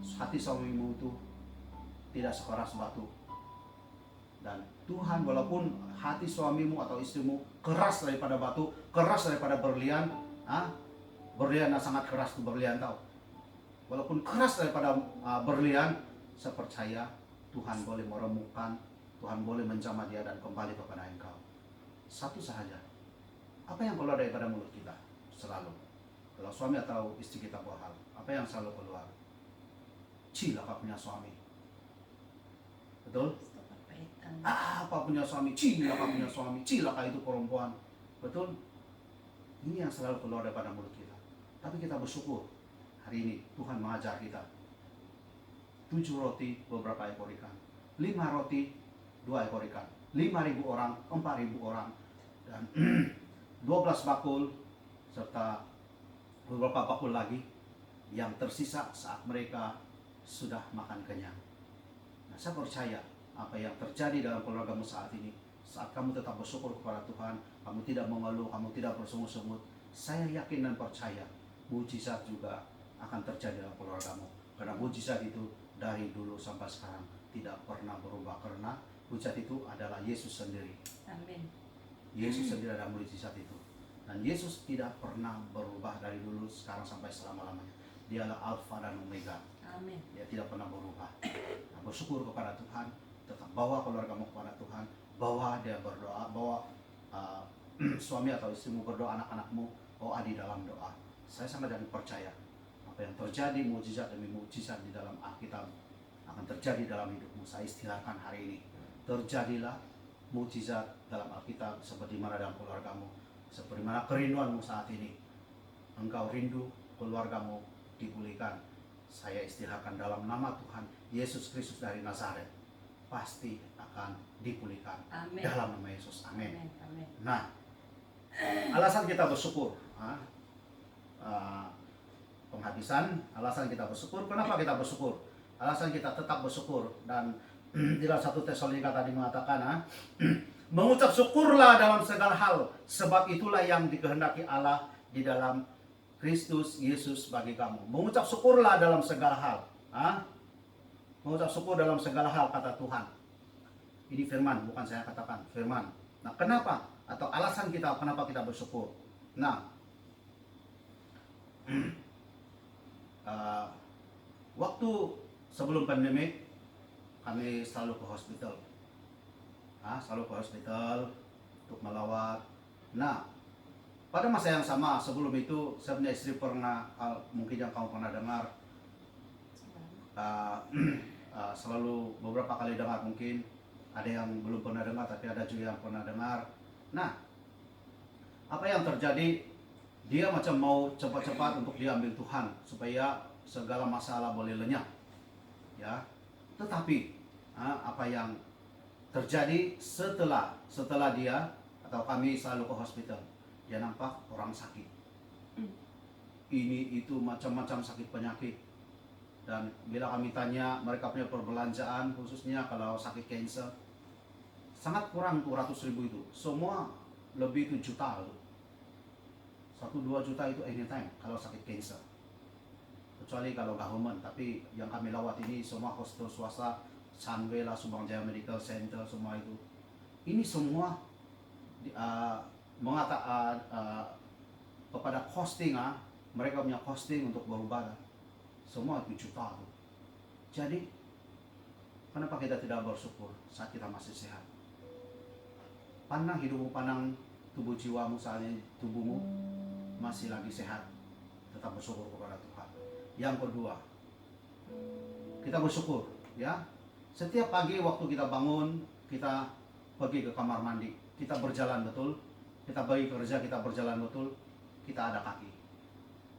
hati suamimu itu tidak sekeras batu. Dan Tuhan, walaupun hati suamimu atau istrimu keras daripada batu, keras daripada berlian, berlian yang sangat keras itu berlian tahu. Walaupun keras daripada berlian, saya percaya Tuhan boleh meremukkan, Tuhan boleh menjamah dia dan kembali kepada Engkau. Satu sahaja, apa yang keluar daripada mulut kita selalu, kalau suami atau istri kita buat hal, apa yang selalu keluar? Cilaka punya suami, betul? Apa punya suami, cilaka punya suami, cilaka itu perempuan, betul? Ini yang selalu keluar daripada mulut kita. Tapi kita bersyukur hari ini Tuhan mengajar kita 7 roti beberapa ekor ikan, 5 roti 2 ekor ikan, 5.000 orang, 4.000 orang, dan 12 bakul serta beberapa bakul lagi yang tersisa saat mereka sudah makan kenyang. Nah, saya percaya apa yang terjadi dalam keluargamu saat ini, saat kamu tetap bersyukur kepada Tuhan, kamu tidak mengeluh, kamu tidak bersungut-sungut, saya yakin dan percaya mujizat juga akan terjadi dalam keluargamu. Karena mujizat itu dari dulu sampai sekarang tidak pernah berubah, karena mujizat itu adalah Yesus sendiri. Amin. Yesus sendiri adalah mujizat itu. Dan Yesus tidak pernah berubah dari dulu, sekarang sampai selama-lamanya. Dialah Alfa dan Omega. Amin. Dia tidak pernah berubah. Nah, bersyukur kepada Tuhan, tetap bawa keluargamu kepada Tuhan, bawa dia berdoa, bawa suami atau istrimu berdoa, anak-anakmu doa di dalam doa. Saya sangat yakin percaya apa yang terjadi mujizat demi mujizat di dalam Alkitab akan terjadi dalam hidupmu. Saya istilahkan hari ini, terjadilah mujizat dalam Alkitab seperti mana dalam keluargamu, seperti mana kerinduanmu saat ini. Engkau rindu keluargamu dipulihkan. Saya istilahkan dalam nama Tuhan Yesus Kristus dari Nazaret, pasti akan dipulihkan. Amin. Dalam nama Yesus. Amin. Amin. Amin. Nah, alasan kita bersyukur, penghabisan alasan kita bersyukur. Kenapa kita bersyukur? Alasan kita tetap bersyukur. Dan di dalam 1 Tesalonika tadi mengatakan, mengucap syukurlah dalam segala hal, sebab itulah yang dikehendaki Allah di dalam Kristus Yesus bagi kamu. Mengucap syukurlah dalam segala hal. Mengucap syukur dalam segala hal, kata Tuhan. Ini firman, bukan saya katakan, firman. Nah, kenapa? Atau alasan kita kenapa kita bersyukur? Nah, waktu sebelum pandemi kami selalu ke hospital, untuk melawat. Nah, pada masa yang sama sebelum itu saya punya istri pernah, mungkin yang kamu pernah dengar, selalu beberapa kali dengar, mungkin ada yang belum pernah dengar, tapi ada juga yang pernah dengar. Nah, apa yang terjadi? Dia macam mau cepat-cepat untuk diambil Tuhan supaya segala masalah boleh lenyap, ya. Tetapi apa yang terjadi setelah dia atau kami selalu ke hospital, dia nampak orang sakit. Ini itu macam-macam sakit penyakit. Dan bila kami tanya, mereka punya perbelanjaan khususnya kalau sakit cancer sangat kurang 200.000 itu. Semua lebih 7 juta. 1-2 juta itu anytime kalau sakit cancer. Kecuali kalau government, tapi yang kami lawat ini semua hospital swasta, Sunway lah, Subang Jaya Medical Center, semua itu. Ini semua kepada costing, mereka punya costing untuk berubah. Semua 7 juta. Jadi kenapa kita tidak bersyukur saat kita masih sehat? Pandang hidupmu, pandang tubuh jiwamu saat ini, tubuhmu masih lagi sehat, tetap bersyukur kepada Tuhan. Yang kedua, kita bersyukur, ya. Setiap pagi waktu kita bangun, kita pergi ke kamar mandi, kita berjalan betul, kita pergi kerja, kita berjalan betul, kita ada kaki.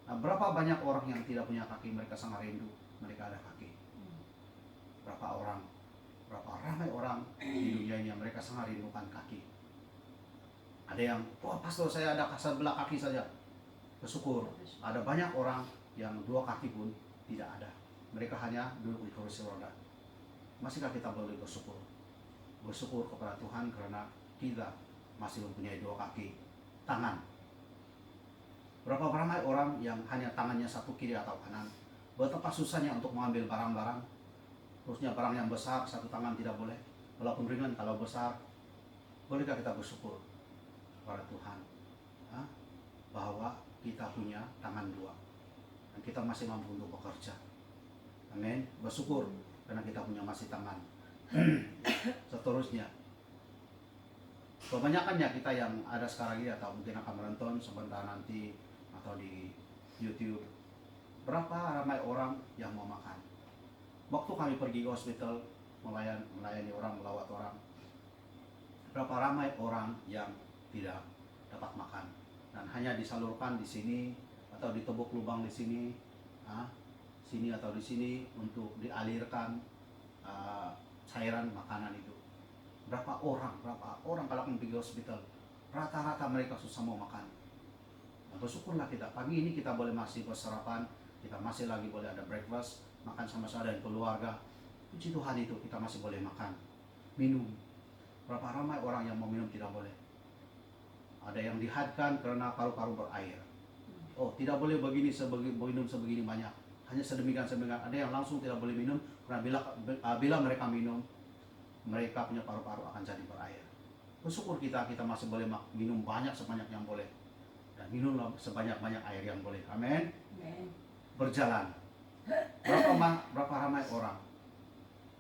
Nah, berapa banyak orang yang tidak punya kaki, mereka sangat rindu, mereka ada kaki. Berapa ramai orang di dunia ini, mereka sangat rindukan kaki. Ada yang, wah pastor saya ada sebelah kaki saja. Bersyukur, ada banyak orang yang 2 kaki pun tidak ada. Mereka hanya duduk di kursi roda. Masihkah kita boleh bersyukur? Bersyukur kepada Tuhan karena kita masih mempunyai 2 kaki, tangan. Berapa ramai orang yang hanya tangannya satu kiri atau kanan. Betapa susahnya untuk mengambil barang-barang. Khususnya barang yang besar, satu tangan tidak boleh. Walaupun ringan, kalau besar, bolehkah kita bersyukur kepada Tuhan bahwa kita punya tangan 2 dan kita masih mampu untuk bekerja. Amin. Bersyukur karena kita punya masih tangan. Seterusnya, kebanyakannya kita yang ada sekarang ini atau mungkin akan menonton sebentar nanti atau di YouTube, berapa ramai orang yang mau makan. Waktu kami pergi ke hospital melayani orang, melawat orang, berapa ramai orang yang tidak dapat makan dan hanya disalurkan di sini atau ditebuk lubang di sini, sini atau di sini untuk dialirkan cairan makanan itu. Berapa orang kalau pergi ke hospital, rata-rata mereka susah mau makan. Nah, bersyukurlah kita pagi ini kita boleh masih bersarapan, kita masih lagi boleh ada breakfast, makan sama saudara dan keluarga. Puji Tuhan itu kita masih boleh makan, minum. Berapa ramai orang yang mau minum tidak boleh. Ada yang dihadkan karena paru-paru berair. Oh, tidak boleh begini minum sebegini banyak. Hanya sedemikian. Ada yang langsung tidak boleh minum karena bila mereka minum, mereka punya paru-paru akan jadi berair. Bersyukur kita masih boleh minum banyak sebanyak yang boleh. Dan minumlah sebanyak-banyak air yang boleh. Amin. Amen. Berjalan. Berapa ramai orang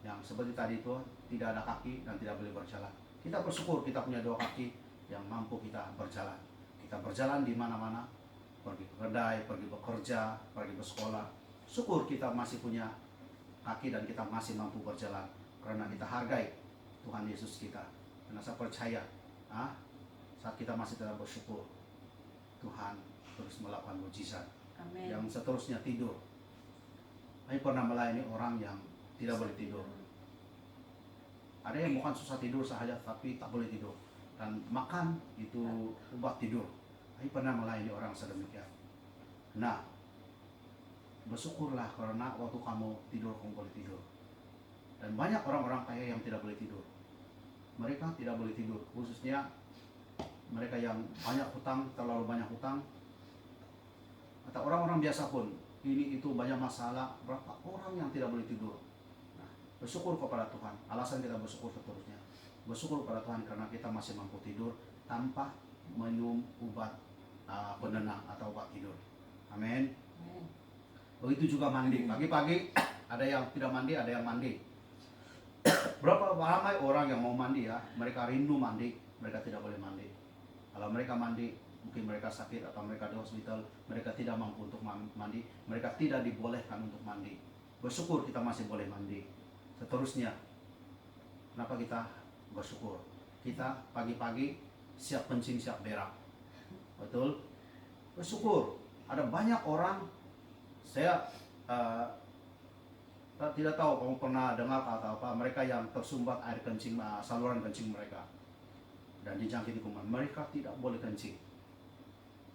yang seperti tadi itu tidak ada kaki dan tidak boleh berjalan. Kita bersyukur kita punya 2 kaki yang mampu kita berjalan. Kita berjalan di mana-mana, pergi ke kedai, pergi bekerja, pergi bersekolah. Syukur kita masih punya kaki dan kita masih mampu berjalan karena kita hargai Tuhan Yesus kita. Karena saya percaya, saat kita masih tidak bersyukur, Tuhan terus melakukan mujizat. Amen. Yang seterusnya tidur. Saya pernah melayani orang yang tidak boleh tidur. Ada yang bukan susah tidur saja tapi tak boleh tidur. Dan makan itu obat tidur. Saya pernah melayani orang sedemikian. Nah, bersyukurlah karena waktu kamu tidur, kamu boleh tidur. Dan banyak orang-orang kaya yang tidak boleh tidur. Mereka tidak boleh tidur, khususnya mereka yang banyak hutang, terlalu banyak hutang. Atau orang-orang biasa pun, ini itu banyak masalah, berapa orang yang tidak boleh tidur. Nah, bersyukur kepada Tuhan. Alasan kita bersyukur seterusnya. Bersyukur kepada Tuhan karena kita masih mampu tidur tanpa minum obat penenang atau obat tidur. Amin. Amen. Begitu juga mandi. Pagi-pagi ada yang tidak mandi, ada yang mandi. Berapa ramai orang yang mau mandi ya, mereka rindu mandi, mereka tidak boleh mandi. Kalau mereka mandi, mungkin mereka sakit atau mereka di hospital, mereka tidak mampu untuk mandi, mereka tidak dibolehkan untuk mandi. Bersyukur kita masih boleh mandi. Seterusnya, kenapa kita bersyukur? Kita pagi-pagi siap kencing, siap berak. Betul? Bersyukur. Ada banyak orang, saya tidak tahu kamu pernah dengar atau apa, mereka yang tersumbat air kencing, saluran kencing mereka dan dijangkiti kuman, mereka tidak boleh kencing.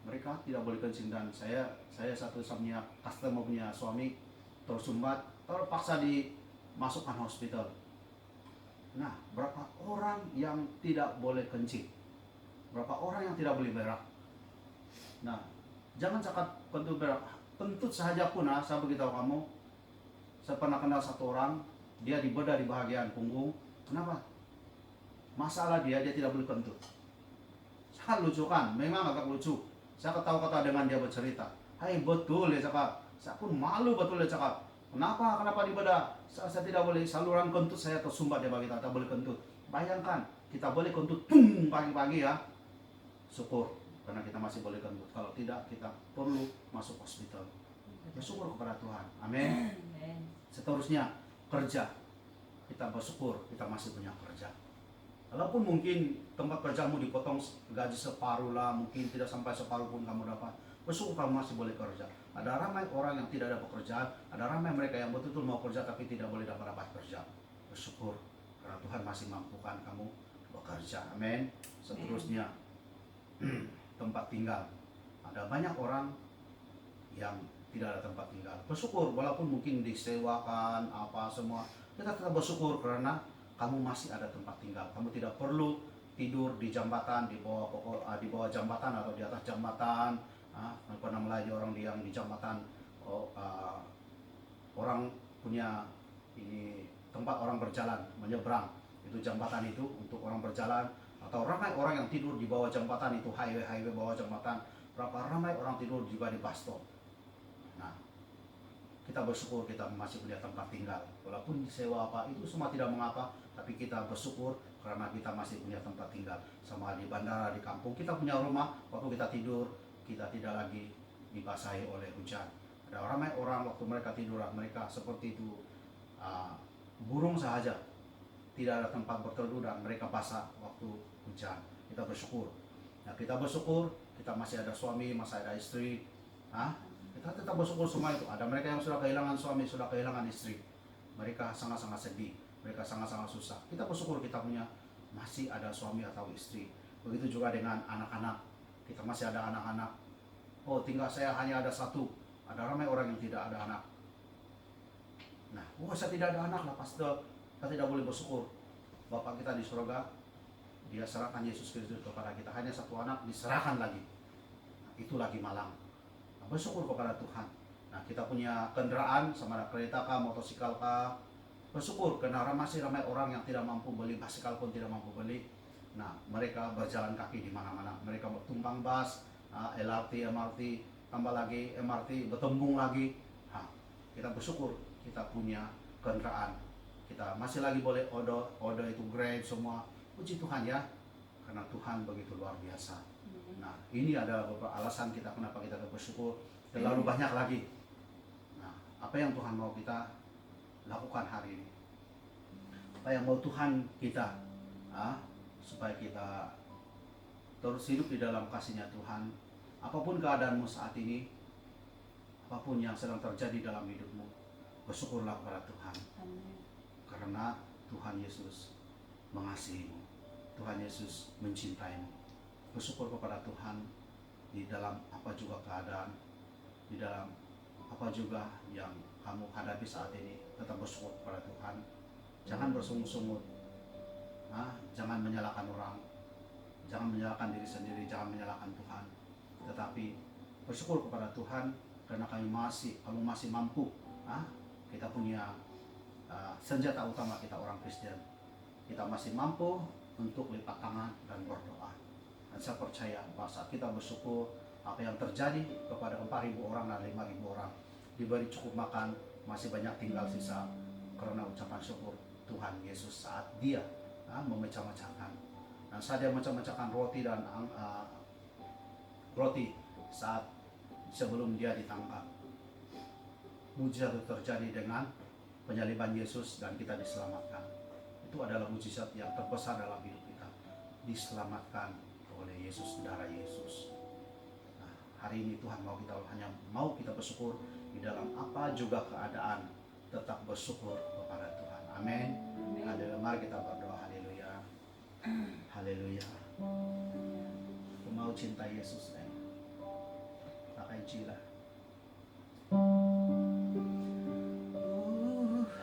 Mereka tidak boleh kencing. Dan saya satu-satunya customer punya suami tersumbat, terpaksa dimasukkan hospital. Nah, berapa orang yang tidak boleh kencing? Berapa orang yang tidak boleh berak? Nah, jangan cakap kentut berak. Kentut saja pun, saya beritahu kamu, saya pernah kenal satu orang, dia dibedah di bagian punggung. Kenapa? Masalah dia tidak boleh kentut. Sangat lucu kan? Memang agak lucu. Saya ketawa-ketawa dengan dia bercerita. Hai, betul ya cakap. Saya pun malu betul ya cakap. Kenapa dibedah? Saya tidak boleh, saluran kentut saya tersumbat dia bagi tak boleh kentut. Bayangkan, kita boleh kentut pagi-pagi ya. Syukur karena kita masih boleh kentut. Kalau tidak, kita perlu masuk hospital. Bersyukur kepada Tuhan. Amin. Seterusnya, kerja. Kita bersyukur kita masih punya kerja. Walaupun mungkin tempat kerjamu dipotong gaji separuh lah, mungkin tidak sampai separuh pun kamu dapat. Bersyukur kamu masih boleh kerja. Ada ramai orang yang tidak ada pekerjaan, ada ramai mereka yang betul-betul mau kerja tapi tidak boleh dapat kerja. Bersyukur karena Tuhan masih mampukan kamu bekerja. Amin. Seterusnya, tempat tinggal. Ada banyak orang yang tidak ada tempat tinggal. Bersyukur walaupun mungkin disewakan apa semua, kita tetap bersyukur karena kamu masih ada tempat tinggal. Kamu tidak perlu tidur di jambatan, di bawah jambatan atau di atas jambatan. Pernah melayani orang yang di jambatan, orang punya ini tempat orang berjalan menyeberang, itu jambatan itu untuk orang berjalan. Atau ramai orang yang tidur di bawah jambatan, itu highway bawah jambatan. Berapa ramai orang tidur juga di bus stop. Nah, kita bersyukur kita masih punya tempat tinggal. Walaupun disewa apa, itu semua tidak mengapa. Tapi kita bersyukur karena kita masih punya tempat tinggal. Sama di bandara, di kampung, kita punya rumah. Waktu kita tidur, kita tidak lagi dibasahi oleh hujan. Ada ramai orang waktu mereka tidur, mereka seperti itu burung saja. Tidak ada tempat berteduh dan mereka basah waktu hujan. Kita bersyukur. Nah, kita bersyukur kita masih ada suami, masih ada istri. Kita tetap bersyukur semua itu. Ada mereka yang sudah kehilangan suami, sudah kehilangan istri. Mereka sangat-sangat sedih. Mereka sangat-sangat susah. Kita bersyukur kita punya masih ada suami atau istri. Begitu juga dengan anak-anak. Kita masih ada anak-anak. Oh, tinggal saya hanya ada satu. Ada ramai orang yang tidak ada anak. Nah, saya tidak ada anak lah, pastor. Kita tidak boleh bersyukur. Bapak kita di surga Dia serahkan Yesus Kristus kepada kita. Hanya satu anak diserahkan lagi. Nah, itu lagi malang. Nah, bersyukur kepada Tuhan. Nah, kita punya kendaraan, sama ada kereta kah, motosikal kah. Bersyukur karena masih ramai orang yang tidak mampu beli, basikal pun tidak mampu beli. Nah, mereka berjalan kaki di mana-mana. Mereka bertumpang bus, LRT, MRT, tambah lagi MRT, bertembung lagi. Nah, kita bersyukur kita punya kendaraan. Kita masih lagi boleh order itu Grab semua. Puji Tuhan ya, karena Tuhan begitu luar biasa. Nah, ini adalah beberapa alasan kita kenapa kita bersyukur. Terlalu banyak lagi. Nah, apa yang Tuhan mau kita lakukan hari ini? Apa yang mau Tuhan kita supaya kita terus hidup di dalam kasih-Nya Tuhan. Apapun keadaanmu saat ini, apapun yang sedang terjadi dalam hidupmu, bersyukurlah kepada Tuhan. Karena Tuhan Yesus mengasihimu. Tuhan Yesus mencintaimu. Bersyukur kepada Tuhan di dalam apa juga keadaan, di dalam apa juga yang kamu hadapi saat ini. Tetap bersyukur kepada Tuhan. Jangan bersungut-sungut. Jangan menyalahkan orang. Jangan menyalahkan diri sendiri, jangan menyalahkan Tuhan. Tetapi bersyukur kepada Tuhan karena kamu masih mampu. Kita punya senjata utama kita orang Kristen. Kita masih mampu untuk lipat tangan dan berdoa. Dan saya percaya bahwa saat kita bersyukur, apa yang terjadi kepada 4.000 orang dan 5.000 orang diberi cukup makan, masih banyak tinggal sisa karena ucapan syukur Tuhan Yesus saat dia memecah-mecahkan. Dan saat dia memecah-mecahkan roti dan roti saat sebelum dia ditangkap. Mujizat itu terjadi dengan penyaliban Yesus dan kita diselamatkan. Itu adalah mujizat yang terbesar dalam hidup kita. Diselamatkan oleh Yesus, darah Yesus. Nah, hari ini Tuhan hanya mau kita bersyukur di dalam apa juga keadaan, tetap bersyukur kepada Tuhan. Amin. Haleluya. Mari kita berdoa. Haleluya. Haleluya. Aku mau cinta Yesus. Pakai cila.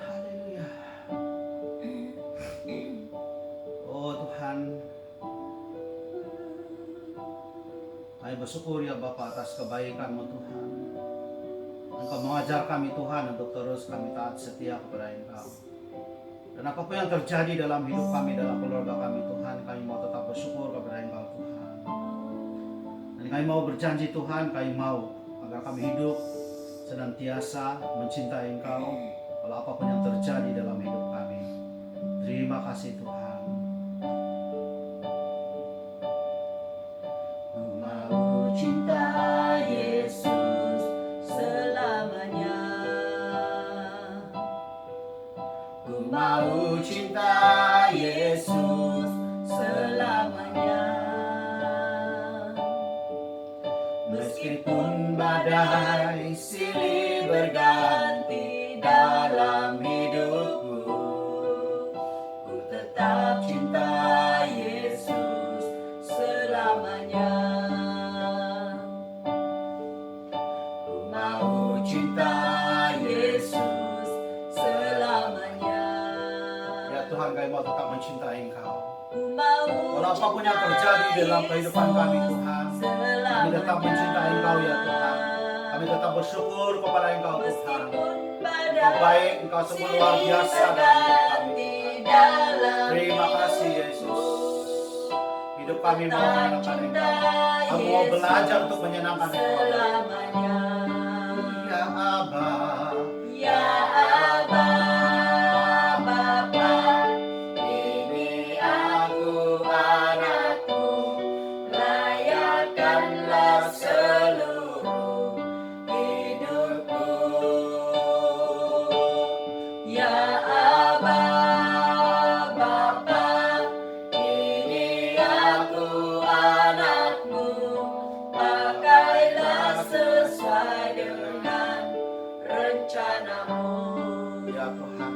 Haleluya. Oh Tuhan, kami bersyukur ya Bapa atas kebaikan-Mu Tuhan. Engkau mengajar kami Tuhan untuk terus kami taat setia kepada Engkau. Dan apapun yang terjadi dalam hidup kami, dalam keluarga kami Tuhan, kami mau tetap bersyukur kepada Engkau Tuhan. Dan kami mau berjanji Tuhan, kami mau agar kami hidup senantiasa mencintai Engkau kalau apapun yang terjadi dalam hidup kami. Terima kasih Tuhan. Ku mau cinta Yesus selamanya. Ku mau cinta Yesus selamanya. Meskipun badai silih berganti dalam hidupku, ku tetap cinta Yesus selamanya. Ku mau cinta Yesus selamanya. Ya Tuhan, kami mau tetap mencintai Engkau. Ku mau Walau apapun yang terjadi dalam kehidupan kami Tuhan, kami tetap mencintai Engkau ya Tuhan. Kami tetap bersyukur kepada Engkau Tuhan. Engkau baik, Engkau semua luar biasa dalam hidup kami Tuhan. Terima kasih Yesus. Hidup kami mau menyenangkan Engkau. Kami mau belajar untuk menyenangkan Engkau. Ya Aba, Ya Aba, Bapa, ini aku anakmu, layakkanlah seluruh hidupku. Ya Aba, Bapa, ini aku anakmu, pakailah sesuai dengan rencanamu. ya Tuhan.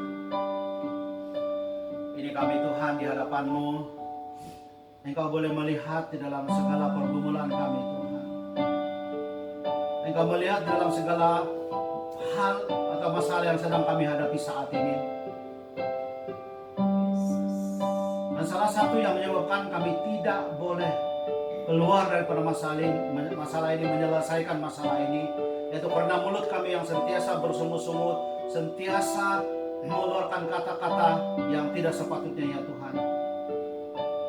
Ini kami Tuhan di hadapan-Mu. Engkau boleh melihat di dalam segala pergumulan kami Tuhan. Engkau melihat dalam segala hal atau masalah yang sedang kami hadapi saat ini. Dan Dan salah satu yang menyebabkan kami tidak boleh keluar daripada masalah ini, menyelesaikan masalah ini, yaitu karena mulut kami yang sentiasa bersungut-sungut, sentiasa mengeluarkan kata-kata yang tidak sepatutnya ya Tuhan.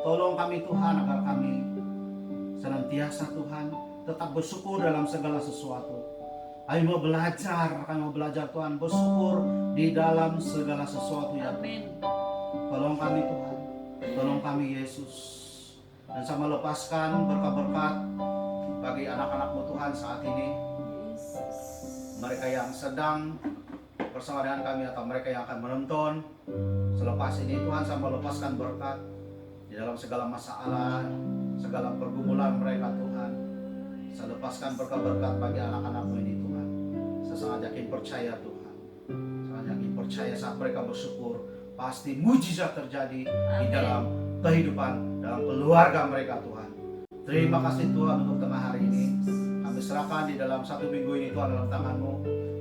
Tolong kami Tuhan agar kami senantiasa Tuhan tetap bersyukur dalam segala sesuatu. Kami mau belajar Tuhan bersyukur di dalam segala sesuatu ya Tuhan. Amin. Tolong kami Tuhan, tolong kami Yesus. Dan sama lepaskan berkat-berkat bagi anak-anak-Mu Tuhan saat ini. Yesus. Mereka yang sedang bersama dengan kami atau mereka yang akan menonton selepas ini Tuhan, sama lepaskan berkat di dalam segala masalah, segala pergumulan mereka Tuhan. Saya lepaskan berkat-berkat bagi anak-anak-Mu ini Tuhan. Saya sangat yakin percaya Tuhan, sangat yakin percaya saat mereka bersyukur pasti mujizat terjadi di dalam kehidupan, dalam keluarga mereka Tuhan. Terima kasih Tuhan untuk tengah hari ini. Kami serahkan di dalam 1 minggu ini Tuhan dalam tangan-Mu.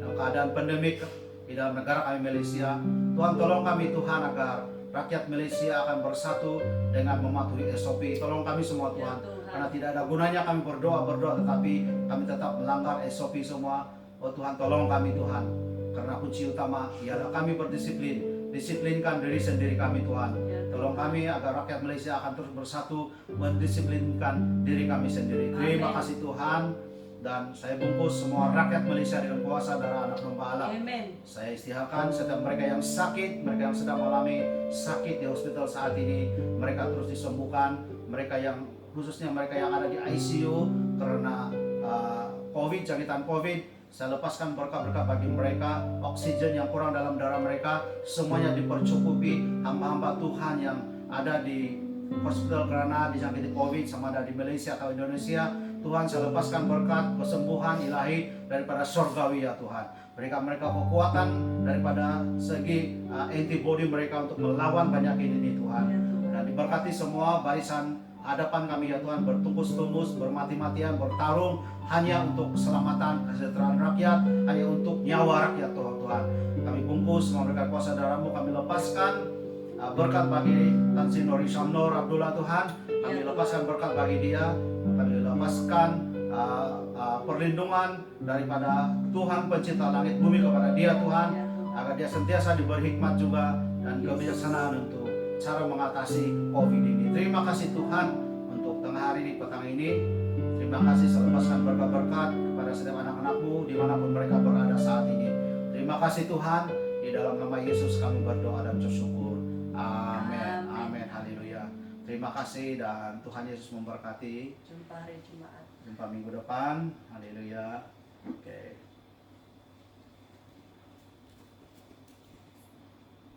Dalam keadaan pandemik di dalam negara kami Malaysia, Tuhan tolong kami Tuhan agar rakyat Malaysia akan bersatu dengan mematuhi SOP. Tolong kami semua Tuhan, karena tidak ada gunanya kami berdoa tetapi kami tetap melanggar SOP semua. Oh Tuhan, tolong kami Tuhan, karena kunci utama ialah kami berdisiplin. Disiplinkan diri sendiri kami Tuhan. Tolong kami agar rakyat Malaysia akan terus bersatu mendisiplinkan diri kami sendiri. Terima kasih Tuhan. Dan saya bungkus semua rakyat Malaysia dengan kuasa darah anak domba Allah. Amen. Saya istiharkan setiap mereka yang sakit, mereka yang sedang mengalami sakit di hospital saat ini, mereka terus disembuhkan. Mereka yang khususnya mereka yang ada di ICU karena COVID, jangkitan COVID, saya lepaskan berkat-berkat bagi mereka. Oksigen yang kurang dalam darah mereka semuanya dipercukupi. Hamba-hamba Tuhan yang ada di hospital karena dijangkiti COVID, sama ada di Malaysia atau Indonesia, Tuhan, saya lepaskan berkat kesembuhan ilahi daripada surgawi ya Tuhan. Berikan mereka kekuatan daripada segi antibody mereka untuk melawan penyakit ini Tuhan. Dan diberkati semua barisan hadapan kami ya Tuhan, bertungkus-tungkus, bermati-matian, bertarung hanya untuk keselamatan, kesejahteraan rakyat, hanya untuk nyawa rakyat Tuhan. Kami bungkus semua berkat kuasa darah-Mu, kami lepaskan berkat bagi Tan Sri Nori Shamnor Abdullah Tuhan. Kami lepaskan berkat bagi dia. Kami lepaskan perlindungan daripada Tuhan pencipta langit bumi kepada dia Tuhan, agar dia sentiasa diberi hikmat juga dan kebijaksanaan untuk cara mengatasi COVID ini. Terima kasih Tuhan untuk tengah hari ini, petang ini. Terima kasih, saya lepaskan berkat-berkat kepada setiap anak-anak-Mu dimanapun mereka berada saat ini. Terima kasih Tuhan, di dalam nama Yesus kami berdoa dan bersyukur. Amin. Amin. Haleluya. Terima kasih dan Tuhan Yesus memberkati. Jumpa hari Jumat. Jumpa minggu depan. Haleluya.